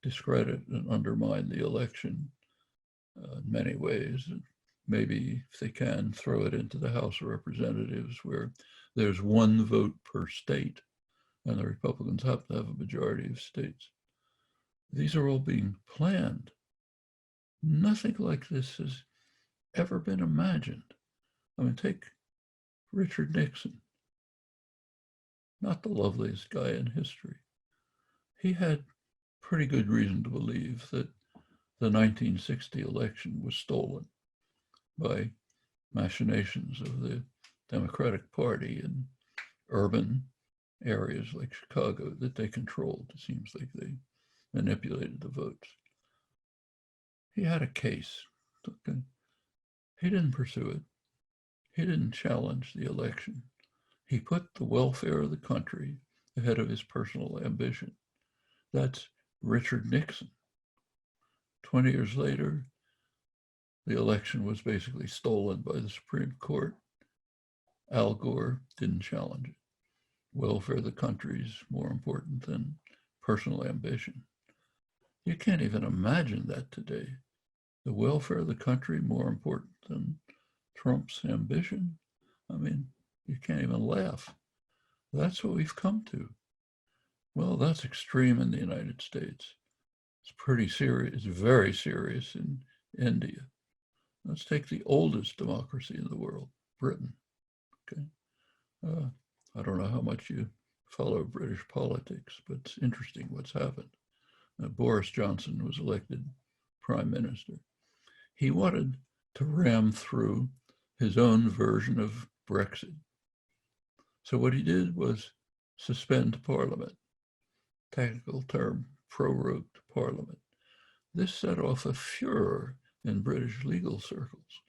discredit and undermine the election in many ways. And maybe if they can, throw it into the House of Representatives where there's one vote per state and the Republicans happen to have a majority of states. These are all being planned. Nothing like this has ever been imagined. I mean, take Richard Nixon, not the loveliest guy in history. He had pretty good reason to believe that the 1960 election was stolen by machinations of the Democratic Party in urban areas like Chicago that they controlled. It seems like they manipulated the votes. He had a case. Okay. He didn't pursue it. He didn't challenge the election. He put the welfare of the country ahead of his personal ambition. That's Richard Nixon. 20 years later, the election was basically stolen by the Supreme Court. Al Gore didn't challenge it. Welfare of the country is more important than personal ambition. You can't even imagine that today. The welfare of the country more important than Trump's ambition. I mean, you can't even laugh. That's what we've come to. Well, that's extreme in the United States. It's pretty serious, it's very serious in India. Let's take the oldest democracy in the world, Britain. Okay. I don't know how much you follow British politics, but it's interesting what's happened. Boris Johnson was elected prime minister. He wanted to ram through his own version of Brexit. So what he did was suspend Parliament, technical term, prorogued Parliament. This set off a furor in British legal circles,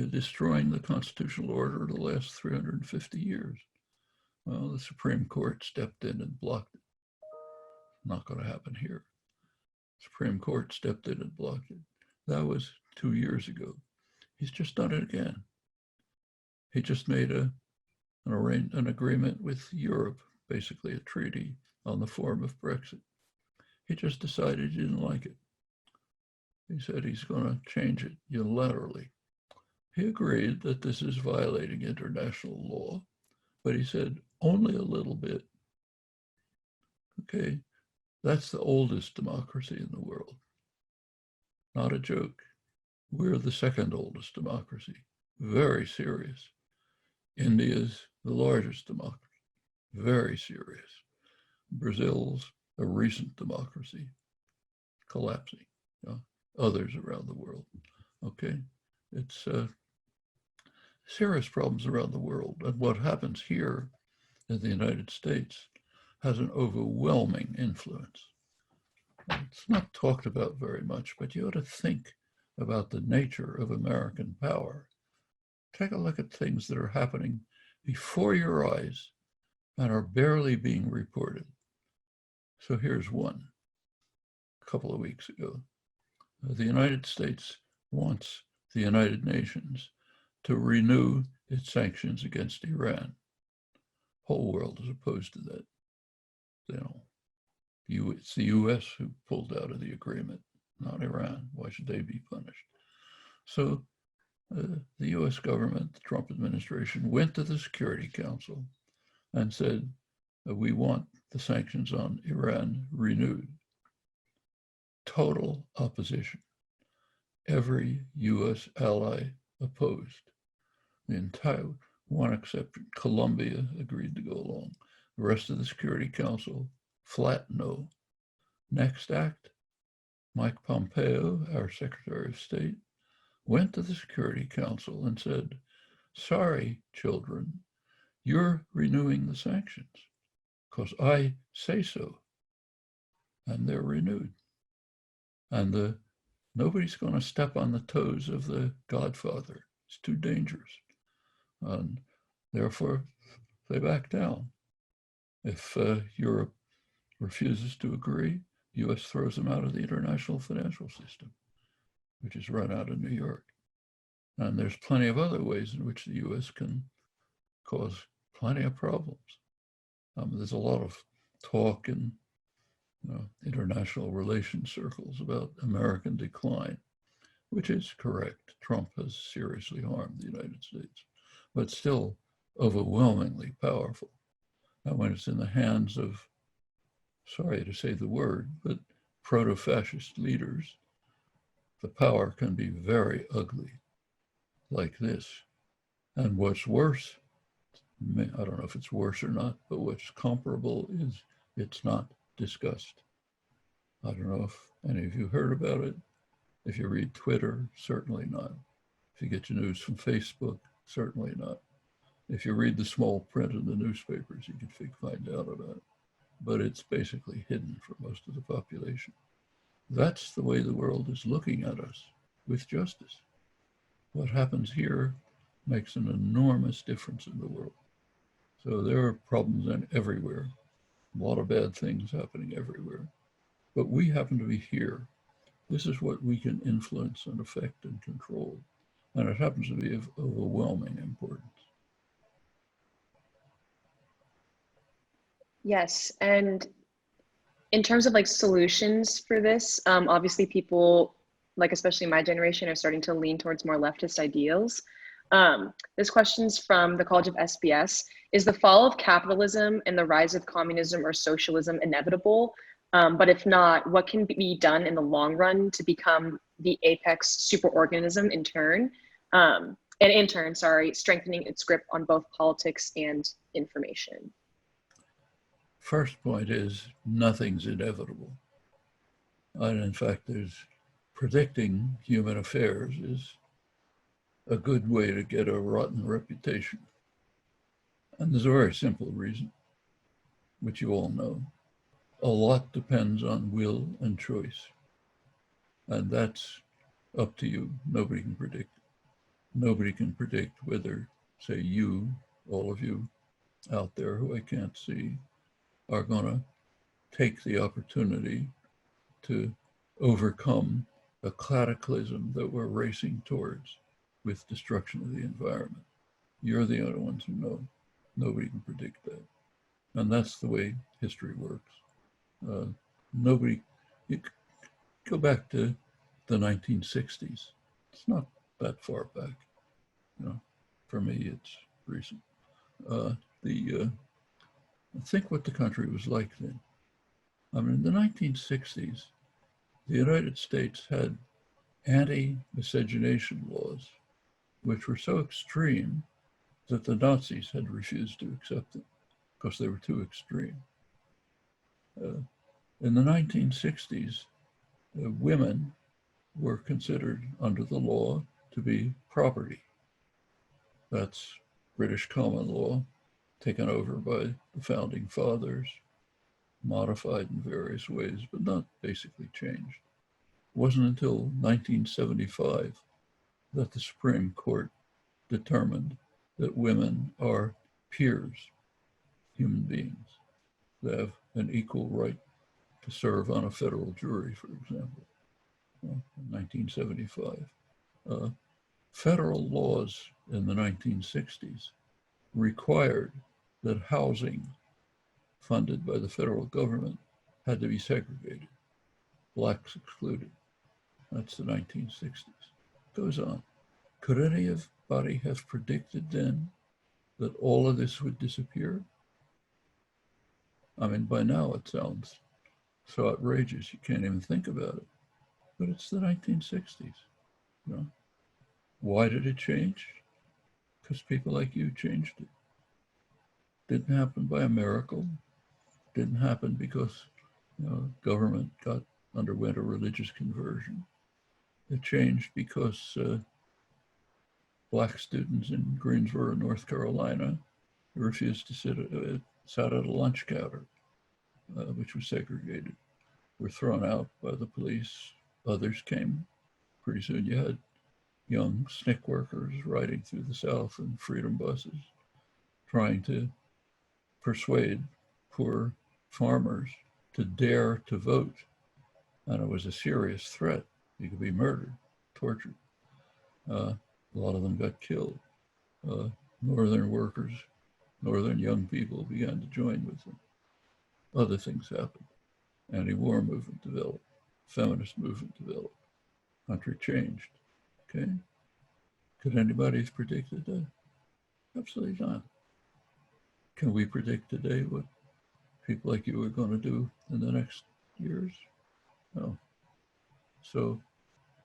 destroying the constitutional order of the last 350 years. Well, the Supreme Court stepped in and blocked it. Not going to happen here. Supreme Court stepped in and blocked it. That was 2 years ago. He's just done it again. He just made an agreement with Europe, basically a treaty on the form of Brexit. He just decided he didn't like it. He said he's going to change it unilaterally. He agreed that this is violating international law, but he said only a little bit. Okay, that's the oldest democracy in the world. Not a joke. We're the second oldest democracy. Very serious. India's the largest democracy. Very serious. Brazil's a recent democracy, collapsing. Others around the world. Okay, it's serious problems around the world. And what happens here in the United States has an overwhelming influence. It's not talked about very much, but you ought to think about the nature of American power. Take a look at things that are happening before your eyes and are barely being reported. So here's one. A couple of weeks ago, the United States wants the United Nations to renew its sanctions against Iran. Whole world is opposed to that. It's the US who pulled out of the agreement, not Iran. Why should they be punished? So the US government, the Trump administration, went to the Security Council and said, we want the sanctions on Iran renewed. Total opposition. Every US ally opposed. The entire, one exception, Colombia agreed to go along. The rest of the Security Council, flat no. Next act, Mike Pompeo, our Secretary of State, went to the Security Council and said, sorry, children, you're renewing the sanctions because I say so. And they're renewed. And nobody's going to step on the toes of the Godfather. It's too dangerous. And therefore, they back down. If Europe refuses to agree, US throws them out of the international financial system, which is run out of New York. And there's plenty of other ways in which the US can cause plenty of problems. There's a lot of talk in international relations circles about American decline, which is correct. Trump has seriously harmed the United States, but still overwhelmingly powerful. And when it's in the hands of, sorry to say the word, but proto-fascist leaders, the power can be very ugly, like this. And what's worse, I don't know if it's worse or not, but what's comparable is it's not discussed. I don't know if any of you heard about it. If you read Twitter, certainly not. If you get your news from Facebook, certainly not. If you read the small print in the newspapers, you can find out about it. But it's basically hidden from most of the population. That's the way the world is looking at us with justice. What happens here makes an enormous difference in the world. So there are problems everywhere, a lot of bad things happening everywhere. But we happen to be here. This is what we can influence and affect and control. And it happens to be of overwhelming importance. Yes, and in terms of like solutions for this, obviously people, like especially my generation, are starting to lean towards more leftist ideals. This question's from the College of SBS. Is the fall of capitalism and the rise of communism or socialism inevitable? But if not, what can be done in the long run to become the apex superorganism in turn? And in turn, sorry, strengthening its grip on both politics and information. First point is nothing's inevitable. And in fact, there's predicting human affairs is a good way to get a rotten reputation. And there's a very simple reason, which you all know. A lot depends on will and choice. And that's up to you. Nobody can predict. Nobody can predict whether, say, you, all of you out there who I can't see, are going to take the opportunity to overcome a cataclysm that we're racing towards with destruction of the environment. You're the only ones who know. Nobody can predict that. And that's the way history works. Nobody, you go back to the 1960s. It's not that far back. You know, for me, it's recent. Think what the country was like then. I mean, in the 1960s, the United States had anti-miscegenation laws, which were so extreme that the Nazis had refused to accept them because they were too extreme. In the 1960s, women were considered under the law to be property. That's British common law, taken over by the founding fathers, modified in various ways, but not basically changed. It wasn't until 1975 that the Supreme Court determined that women are peers, human beings. They have an equal right to serve on a federal jury, for example, in 1975. Federal laws in the 1960s required that housing funded by the federal government had to be segregated, blacks excluded. That's the 1960s. Goes on. Could anybody have predicted then that all of this would disappear? I mean, by now it sounds so outrageous you can't even think about it. But it's the 1960s. You know? Why did it change? Because people like you changed it. Didn't happen by a miracle. Didn't happen because government underwent a religious conversion. It changed because black students in Greensboro, North Carolina, refused to sat at a lunch counter, which was segregated, were thrown out by the police. Others came. Pretty soon you had young SNCC workers riding through the South in freedom buses, trying to persuade poor farmers to dare to vote. And it was a serious threat. You could be murdered, tortured. A lot of them got killed. Northern workers, Northern young people began to join with them. Other things happened. Anti-war movement developed. Feminist movement developed. Country changed. Okay? Could anybody have predicted that? Absolutely not. Can we predict today what people like you are going to do in the next years? No. So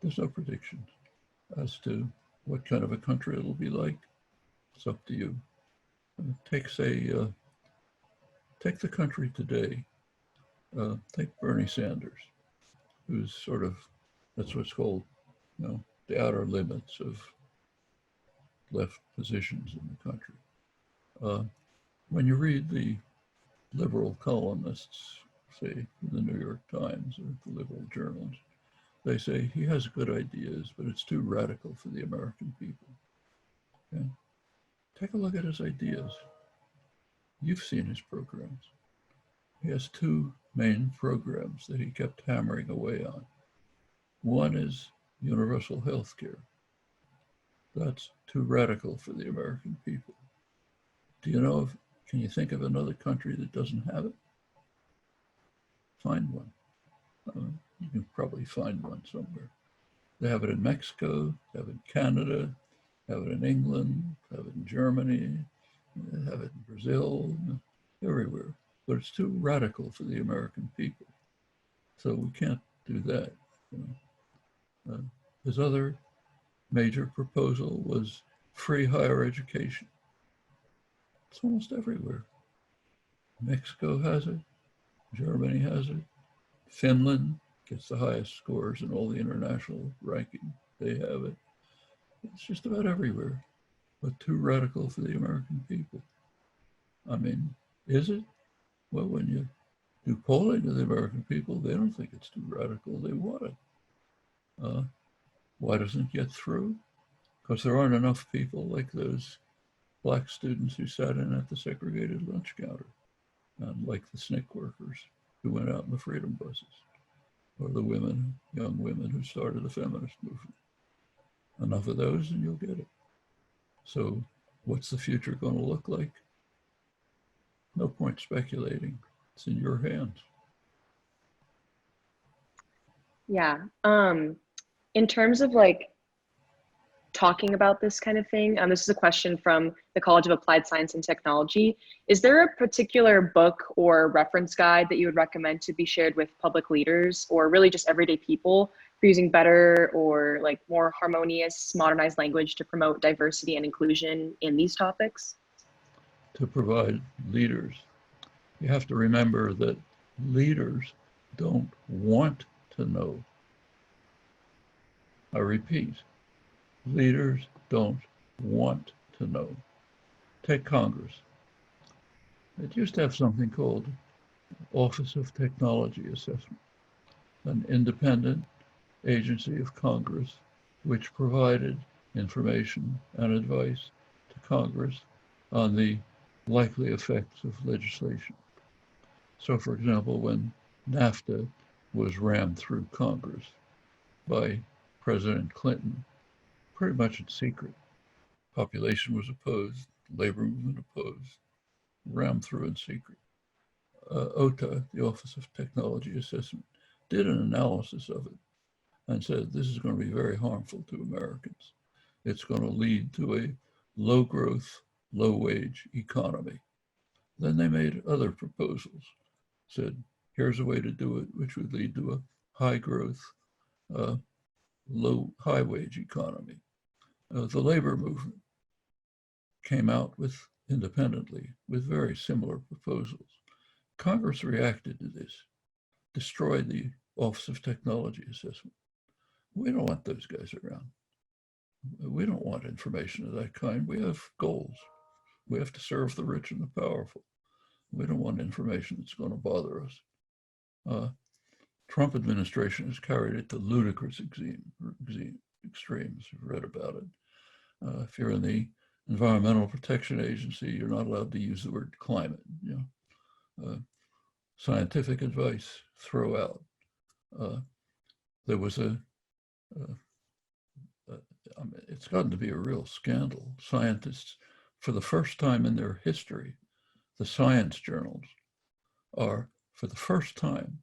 there's no prediction as to what kind of a country it'll be like. It's up to you. Take the country today. Take Bernie Sanders, who's sort of, that's what's called, the outer limits of left positions in the country. When you read the liberal columnists, say in the New York Times or the liberal journals, they say he has good ideas, but it's too radical for the American people. Okay? Take a look at his ideas. You've seen his programs. He has two main programs that he kept hammering away on. One is universal health care. That's too radical for the American people. Do you know can you think of another country that doesn't have it? Find one. You can probably find one somewhere. They have it in Mexico, they have it in Canada, they have it in England, they have it in Germany, they have it in Brazil, everywhere. But it's too radical for the American people. So we can't do that. His other major proposal was free higher education. It's almost everywhere. Mexico has it, Germany has it, Finland gets the highest scores in all the international ranking. They have it. It's just about everywhere, but too radical for the American people. I mean, is it? Well, when you do polling to the American people, they don't think it's too radical. They want it. Why doesn't it get through? Because there aren't enough people like those Black students who sat in at the segregated lunch counter, and like the SNCC workers who went out in the freedom buses, or the young women who started the feminist movement. Enough of those and you'll get it. So what's the future going to look like? No point speculating. It's in your hands. Yeah. In terms of talking about this kind of thing, this is a question from the College of Applied Science and Technology. Is there a particular book or reference guide that you would recommend to be shared with public leaders or really just everyday people for using better or more harmonious, modernized language to promote diversity and inclusion in these topics? To provide leaders, you have to remember that leaders don't want to know. I repeat, leaders don't want to know. Take Congress. It used to have something called Office of Technology Assessment, an independent agency of Congress which provided information and advice to Congress on the likely effects of legislation. So, for example, when NAFTA was rammed through Congress by President Clinton, pretty much in secret, population was opposed, labor movement opposed, rammed through in secret. OTA, the Office of Technology Assessment, did an analysis of it and said this is going to be very harmful to Americans. It's going to lead to a low growth, low wage economy. Then they made other proposals, said here's a way to do it, which would lead to a high growth, high wage economy. The labor movement came out independently with very similar proposals. Congress reacted to this, destroyed the Office of Technology Assessment. We don't want those guys around. We don't want information of that kind. We have goals. We have to serve the rich and the powerful. We don't want information that's going to bother us. Trump administration has carried it to ludicrous extremes. You've read about it. If you're in the Environmental Protection Agency, you're not allowed to use the word climate. Scientific advice, throw out. There was it's gotten to be a real scandal. Scientists, for the first time in their history, the science journals are, for the first time,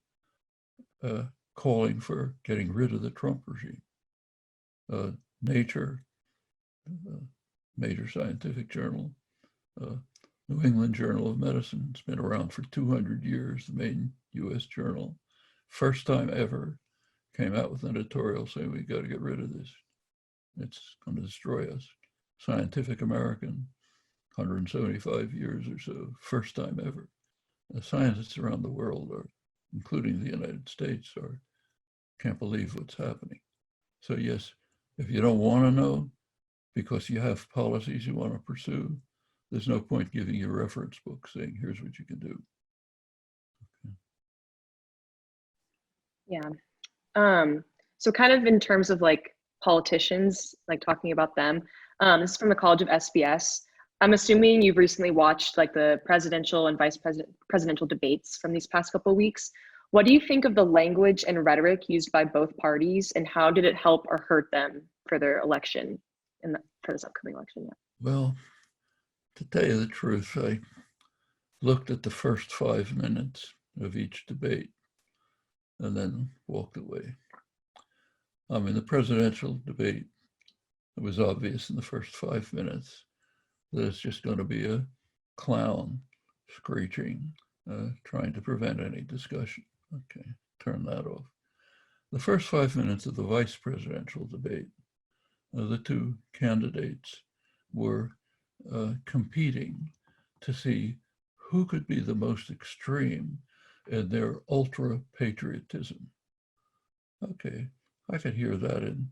calling for getting rid of the Trump regime. Nature, major scientific journal, New England Journal of Medicine. It's been around for 200 years, the main US journal. First time ever came out with an editorial saying we got to get rid of this. It's going to destroy us. Scientific American, 175 years or so, first time ever. The scientists around the world are, including the United States, can't believe what's happening. So yes, if you don't want to know because you have policies you want to pursue, there's no point giving you a reference book saying, here's what you can do. Yeah. So kind of in terms of like politicians, like talking about them, this is from the College of SBS. I'm assuming you've recently watched like the presidential and presidential debates from these past couple of weeks. What do you think of the language and rhetoric used by both parties, and how did it help or hurt them for their election for this upcoming election? Yeah. Well, to tell you the truth, I looked at the first 5 minutes of each debate and then walked away. I mean, the presidential debate, it was obvious in the first 5 minutes that it's just going to be a clown screeching, trying to prevent any discussion. Okay, turn that off. The first 5 minutes of the vice presidential debate, the two candidates were competing to see who could be the most extreme in their ultra patriotism. Okay, I could hear that in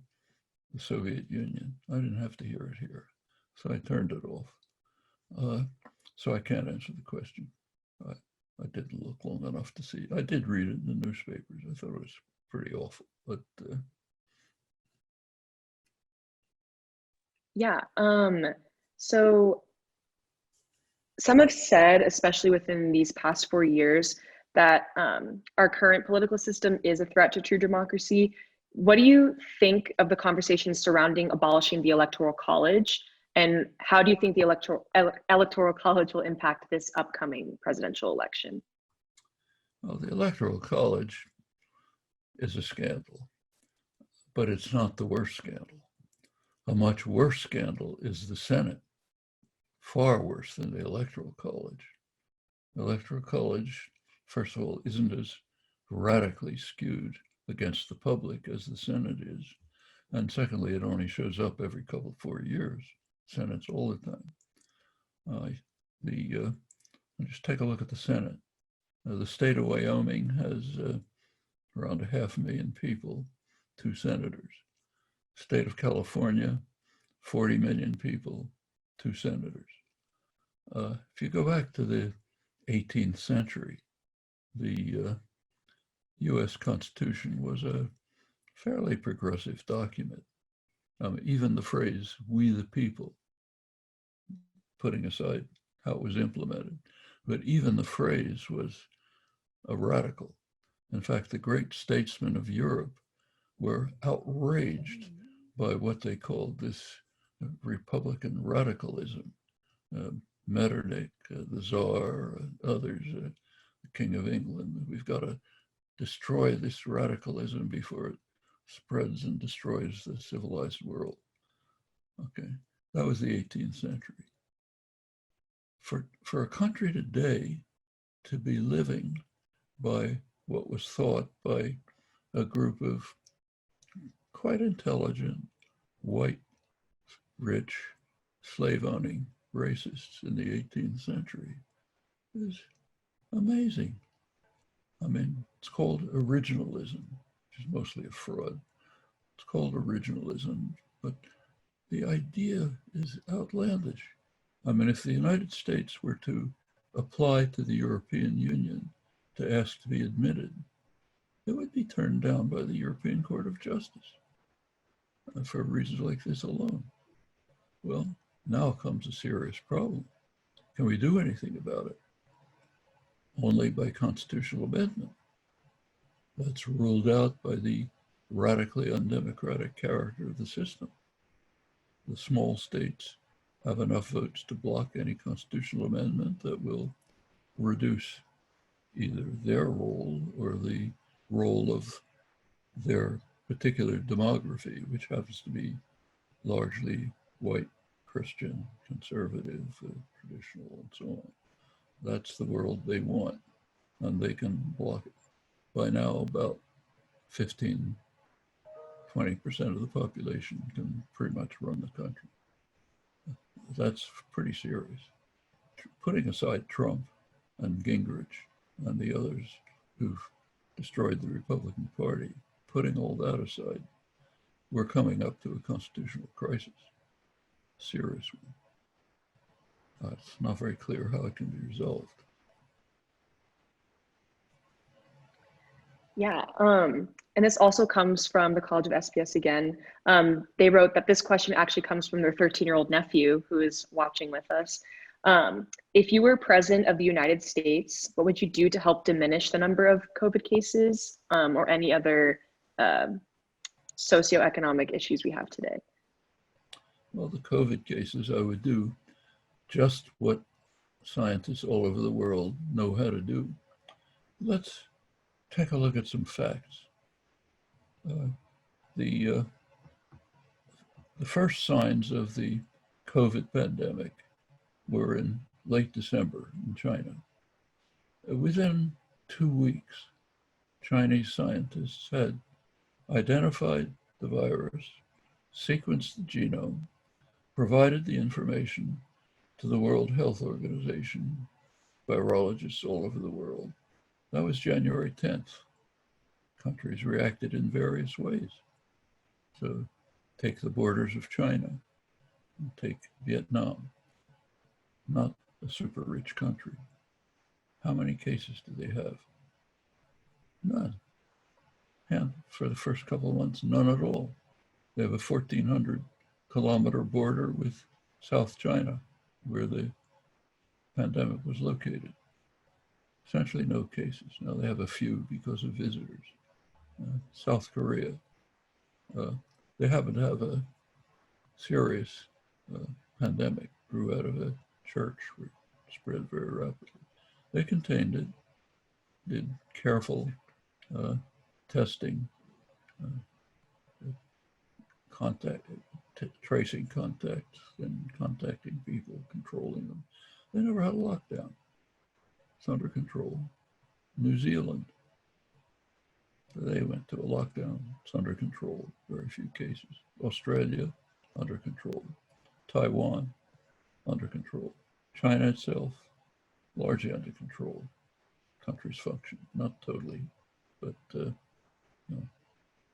the Soviet Union. I didn't have to hear it here. So I turned it off. So I can't answer the question. I didn't look long enough to see. I did read it in the newspapers. I thought it was pretty awful, but Yeah. So some have said, especially within these past 4 years, that our current political system is a threat to true democracy. What do you think of the conversations surrounding abolishing the Electoral College? And how do you think the Electoral College will impact this upcoming presidential election? well, the Electoral College is a scandal, but it's not the worst scandal. A much worse scandal is the Senate, far worse than the Electoral College. The Electoral College, first of all, isn't as radically skewed against the public as the Senate is. And secondly, it only shows up every 4 years. Senate's all the time. Just take a look at the Senate. The state of Wyoming has around 500,000 people, 2 senators. State of California, 40 million people, 2 senators. If you go back to the 18th century, the US Constitution was a fairly progressive document. Even the phrase, we the people, putting aside how it was implemented, but even the phrase was a radical. In fact, the great statesmen of Europe were outraged by what they called this Republican radicalism. Metternich, the Tsar, others, the King of England. We've got to destroy this radicalism before it spreads and destroys the civilized world. Okay, that was the 18th century. For a country today to be living by what was thought by a group of quite intelligent, white, rich, slave-owning racists in the 18th century is amazing. I mean, it's called originalism, which is mostly a fraud. It's called originalism, but the idea is outlandish. I mean, if the United States were to apply to the European Union to ask to be admitted, it would be turned down by the European Court of Justice for reasons like this alone. Well, now comes a serious problem. Can we do anything about it? Only by constitutional amendment. That's ruled out by the radically undemocratic character of the system. The small states have enough votes to block any constitutional amendment that will reduce either their role or the role of their particular demography, which happens to be largely white Christian, conservative, traditional, and so on. That's the world they want, and they can block it. By now, about 15, 20% of the population can pretty much run the country. That's pretty serious. Putting aside Trump and Gingrich and the others who've destroyed the Republican Party, putting all that aside, we're coming up to a constitutional crisis, serious one. It's not very clear how it can be resolved. Yeah, and this also comes from the College of SPS again. They wrote that this question actually comes from their 13-year-old nephew who is watching with us. If you were president of the United States, what would you do to help diminish the number of COVID cases or any other socioeconomic issues we have today? Well, the COVID cases, I would do just what scientists all over the world know how to do. Let's take a look at some facts. The first signs of the COVID pandemic were in late December in China. Within 2 weeks, Chinese scientists had identified the virus, sequenced the genome, provided the information to the World Health Organization, virologists all over the world. That was January 10th. Countries reacted in various ways. So take the borders of China, and take Vietnam, not a super rich country. How many cases do they have? None. And for the first couple of months, none at all. They have a 1,400-kilometer border with South China, where the pandemic was located. Essentially no cases. Now they have a few because of visitors. South Korea, they happen to have a serious pandemic, grew out of a church, where it spread very rapidly. They contained it, did careful testing, tracing contacts and contacting people, controlling them. They never had a lockdown. It's under control. New Zealand, they went to a lockdown. It's under control. Very few cases. Australia, under control. Taiwan, under control. China itself, largely under control. Countries function, not totally, but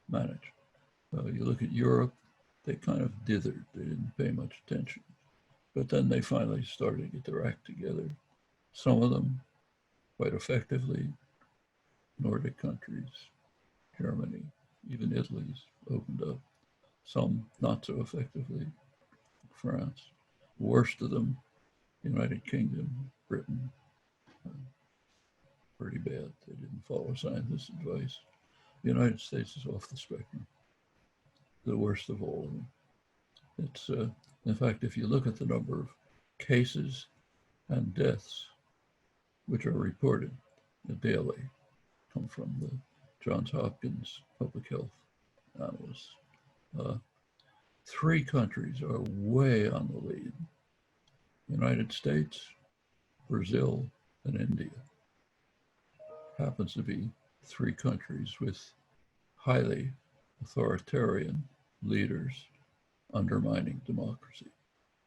managed. You look at Europe, they kind of dithered. They didn't pay much attention. But then they finally started to get their act together. Some of them quite effectively. Nordic countries, Germany, even Italy's opened up. Some not so effectively. France, worst of them, United Kingdom, Britain, pretty bad. They didn't follow scientists' advice. The United States is off the spectrum, the worst of all of them. It's, in fact, if you look at the number of cases and deaths which are reported daily, come from the Johns Hopkins Public Health analysts, 3 countries are way on the lead: United States, Brazil, and India. Happens to be 3 countries with highly authoritarian leaders undermining democracy.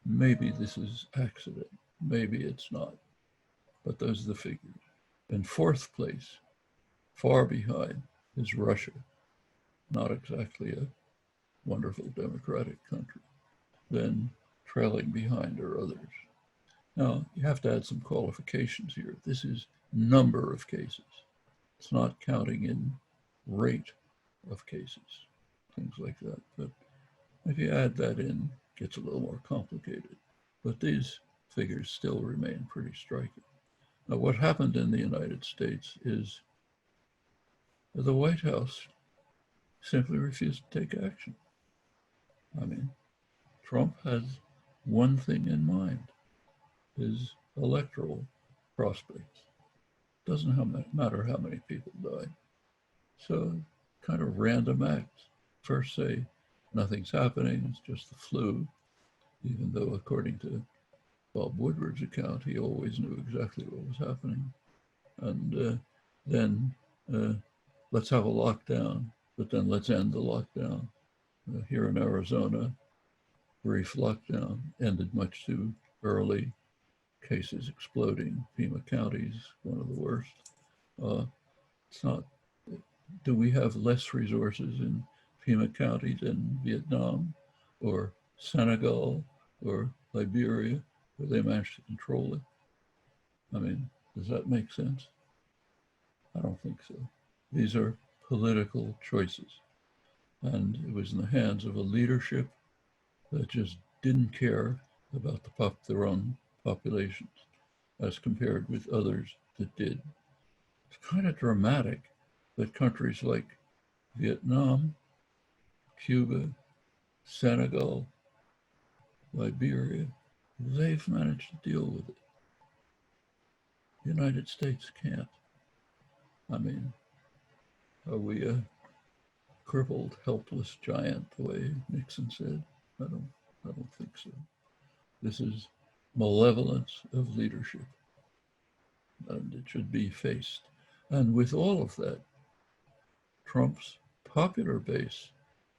Maybe this is accident, maybe it's not, but those are the figures. In 4th place, far behind, is Russia, not exactly a wonderful democratic country. Then trailing behind are others. Now, you have to add some qualifications here. This is number of cases. It's not counting in rate of cases, things like that. But if you add that in, it gets a little more complicated. But these figures still remain pretty striking. Now, what happened in the United States is the White House simply refused to take action. I mean, Trump has one thing in mind: his electoral prospects. Doesn't matter how many people die. So, kind of random acts. First say, nothing's happening, it's just the flu. even though according to Bob Woodward's account, he always knew exactly what was happening. And then let's have a lockdown, but then let's end the lockdown. Here in Arizona, brief lockdown ended much too early. Cases exploding. Pima County is one of the worst. It's not. Do we have less resources in Pima County than Vietnam or Senegal or Liberia, where they managed to control it? I mean, does that make sense? I don't think so. These are political choices. And it was in the hands of a leadership that just didn't care about their own populations as compared with others that did. It's kind of dramatic that countries like Vietnam, Cuba, Senegal, Liberia, they've managed to deal with it. The United States can't. I mean, are we a crippled, helpless giant, the way Nixon said? I don't think so. This is malevolence of leadership, and it should be faced. And with all of that, Trump's popular base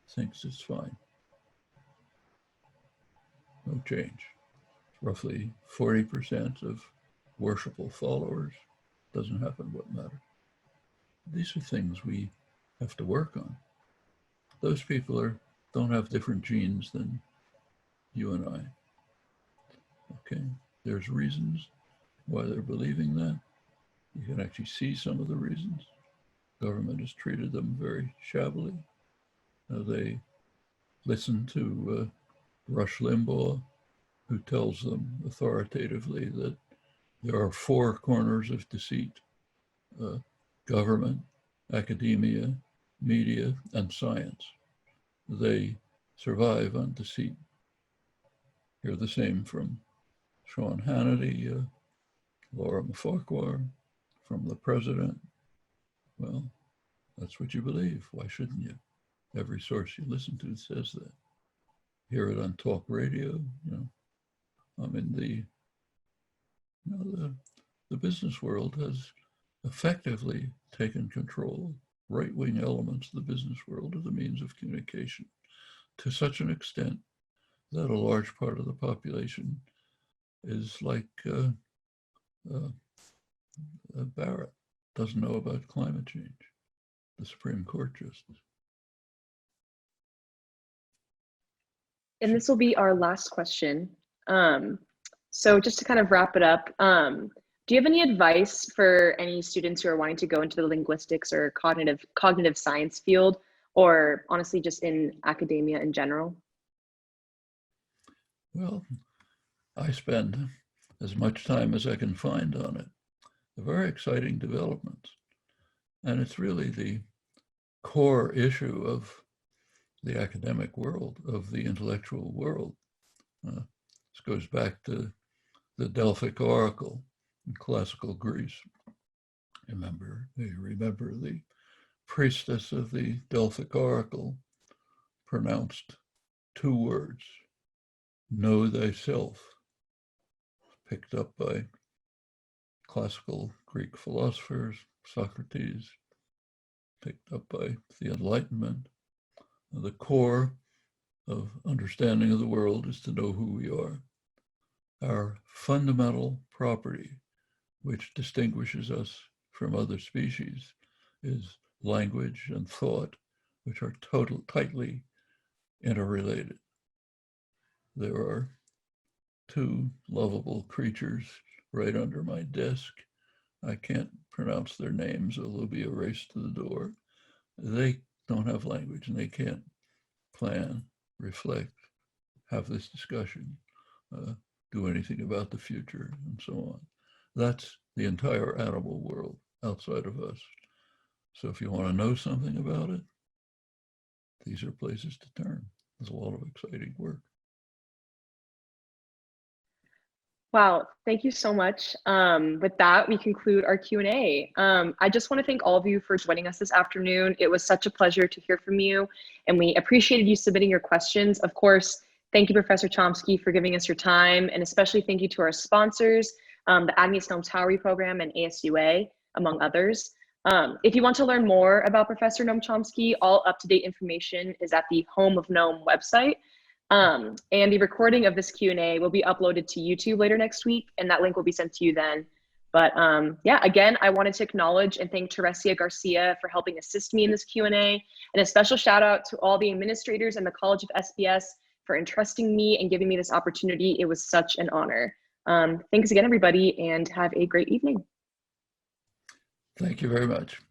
thinks it's fine. No change. Roughly 40% of worshipful followers. Doesn't happen what matters. These are things we have to work on. Those people don't have different genes than you and I. Okay, there's reasons why they're believing that. You can actually see some of the reasons. Government has treated them very shabbily. They listen to Rush Limbaugh, who tells them authoritatively that there are four corners of deceit: government, academia, media, and science. They survive on deceit. Hear the same from Sean Hannity, Laura Farquhar, from the president. Well, that's what you believe. Why shouldn't you? Every source you listen to says that. Hear it on talk radio. I mean, the business world has effectively taken control. Right-wing elements of the business world are the means of communication to such an extent that a large part of the population is like Barrett, doesn't know about climate change, the Supreme Court justice. And this will be our last question. So just to kind of wrap it up, do you have any advice for any students who are wanting to go into the linguistics or cognitive science field, or honestly just in academia in general? Well, I spend as much time as I can find on it. They're very exciting developments. And it's really the core issue of the academic world, of the intellectual world. This goes back to the Delphic Oracle in classical Greece. You remember the priestess of the Delphic Oracle pronounced two words: know thyself, picked up by classical Greek philosophers, Socrates, picked up by the Enlightenment. The core of understanding of the world is to know who we are. Our fundamental property, which distinguishes us from other species, is language and thought, which are tightly interrelated. There are two lovable creatures right under my desk. I can't pronounce their names, or they'll be a race to the door. They don't have language, and they can't plan, reflect, have this discussion, do anything about the future, and so on. That's the entire animal world outside of us. So if you want to know something about it, these are places to turn. There's a lot of exciting work. Wow, thank you so much. With that, we conclude our Q&A. I just want to thank all of you for joining us this afternoon. It was such a pleasure to hear from you, and we appreciated you submitting your questions. Of course, Thank you, Professor Chomsky, for giving us your time, and especially thank you to our sponsors, the Agnes Noam Towery Program and ASUA, among others. If you want to learn more about Professor Noam Chomsky, all up-to-date information is at the Home of Noam website. And the recording of this Q&A will be uploaded to YouTube later next week, and that link will be sent to you then. But yeah, again, I wanted to acknowledge and thank Teresia Garcia for helping assist me in this Q&A, and a special shout out to all the administrators and the College of SPS for entrusting me and giving me this opportunity. It was such an honor. Thanks again, everybody, and have a great evening. Thank you very much.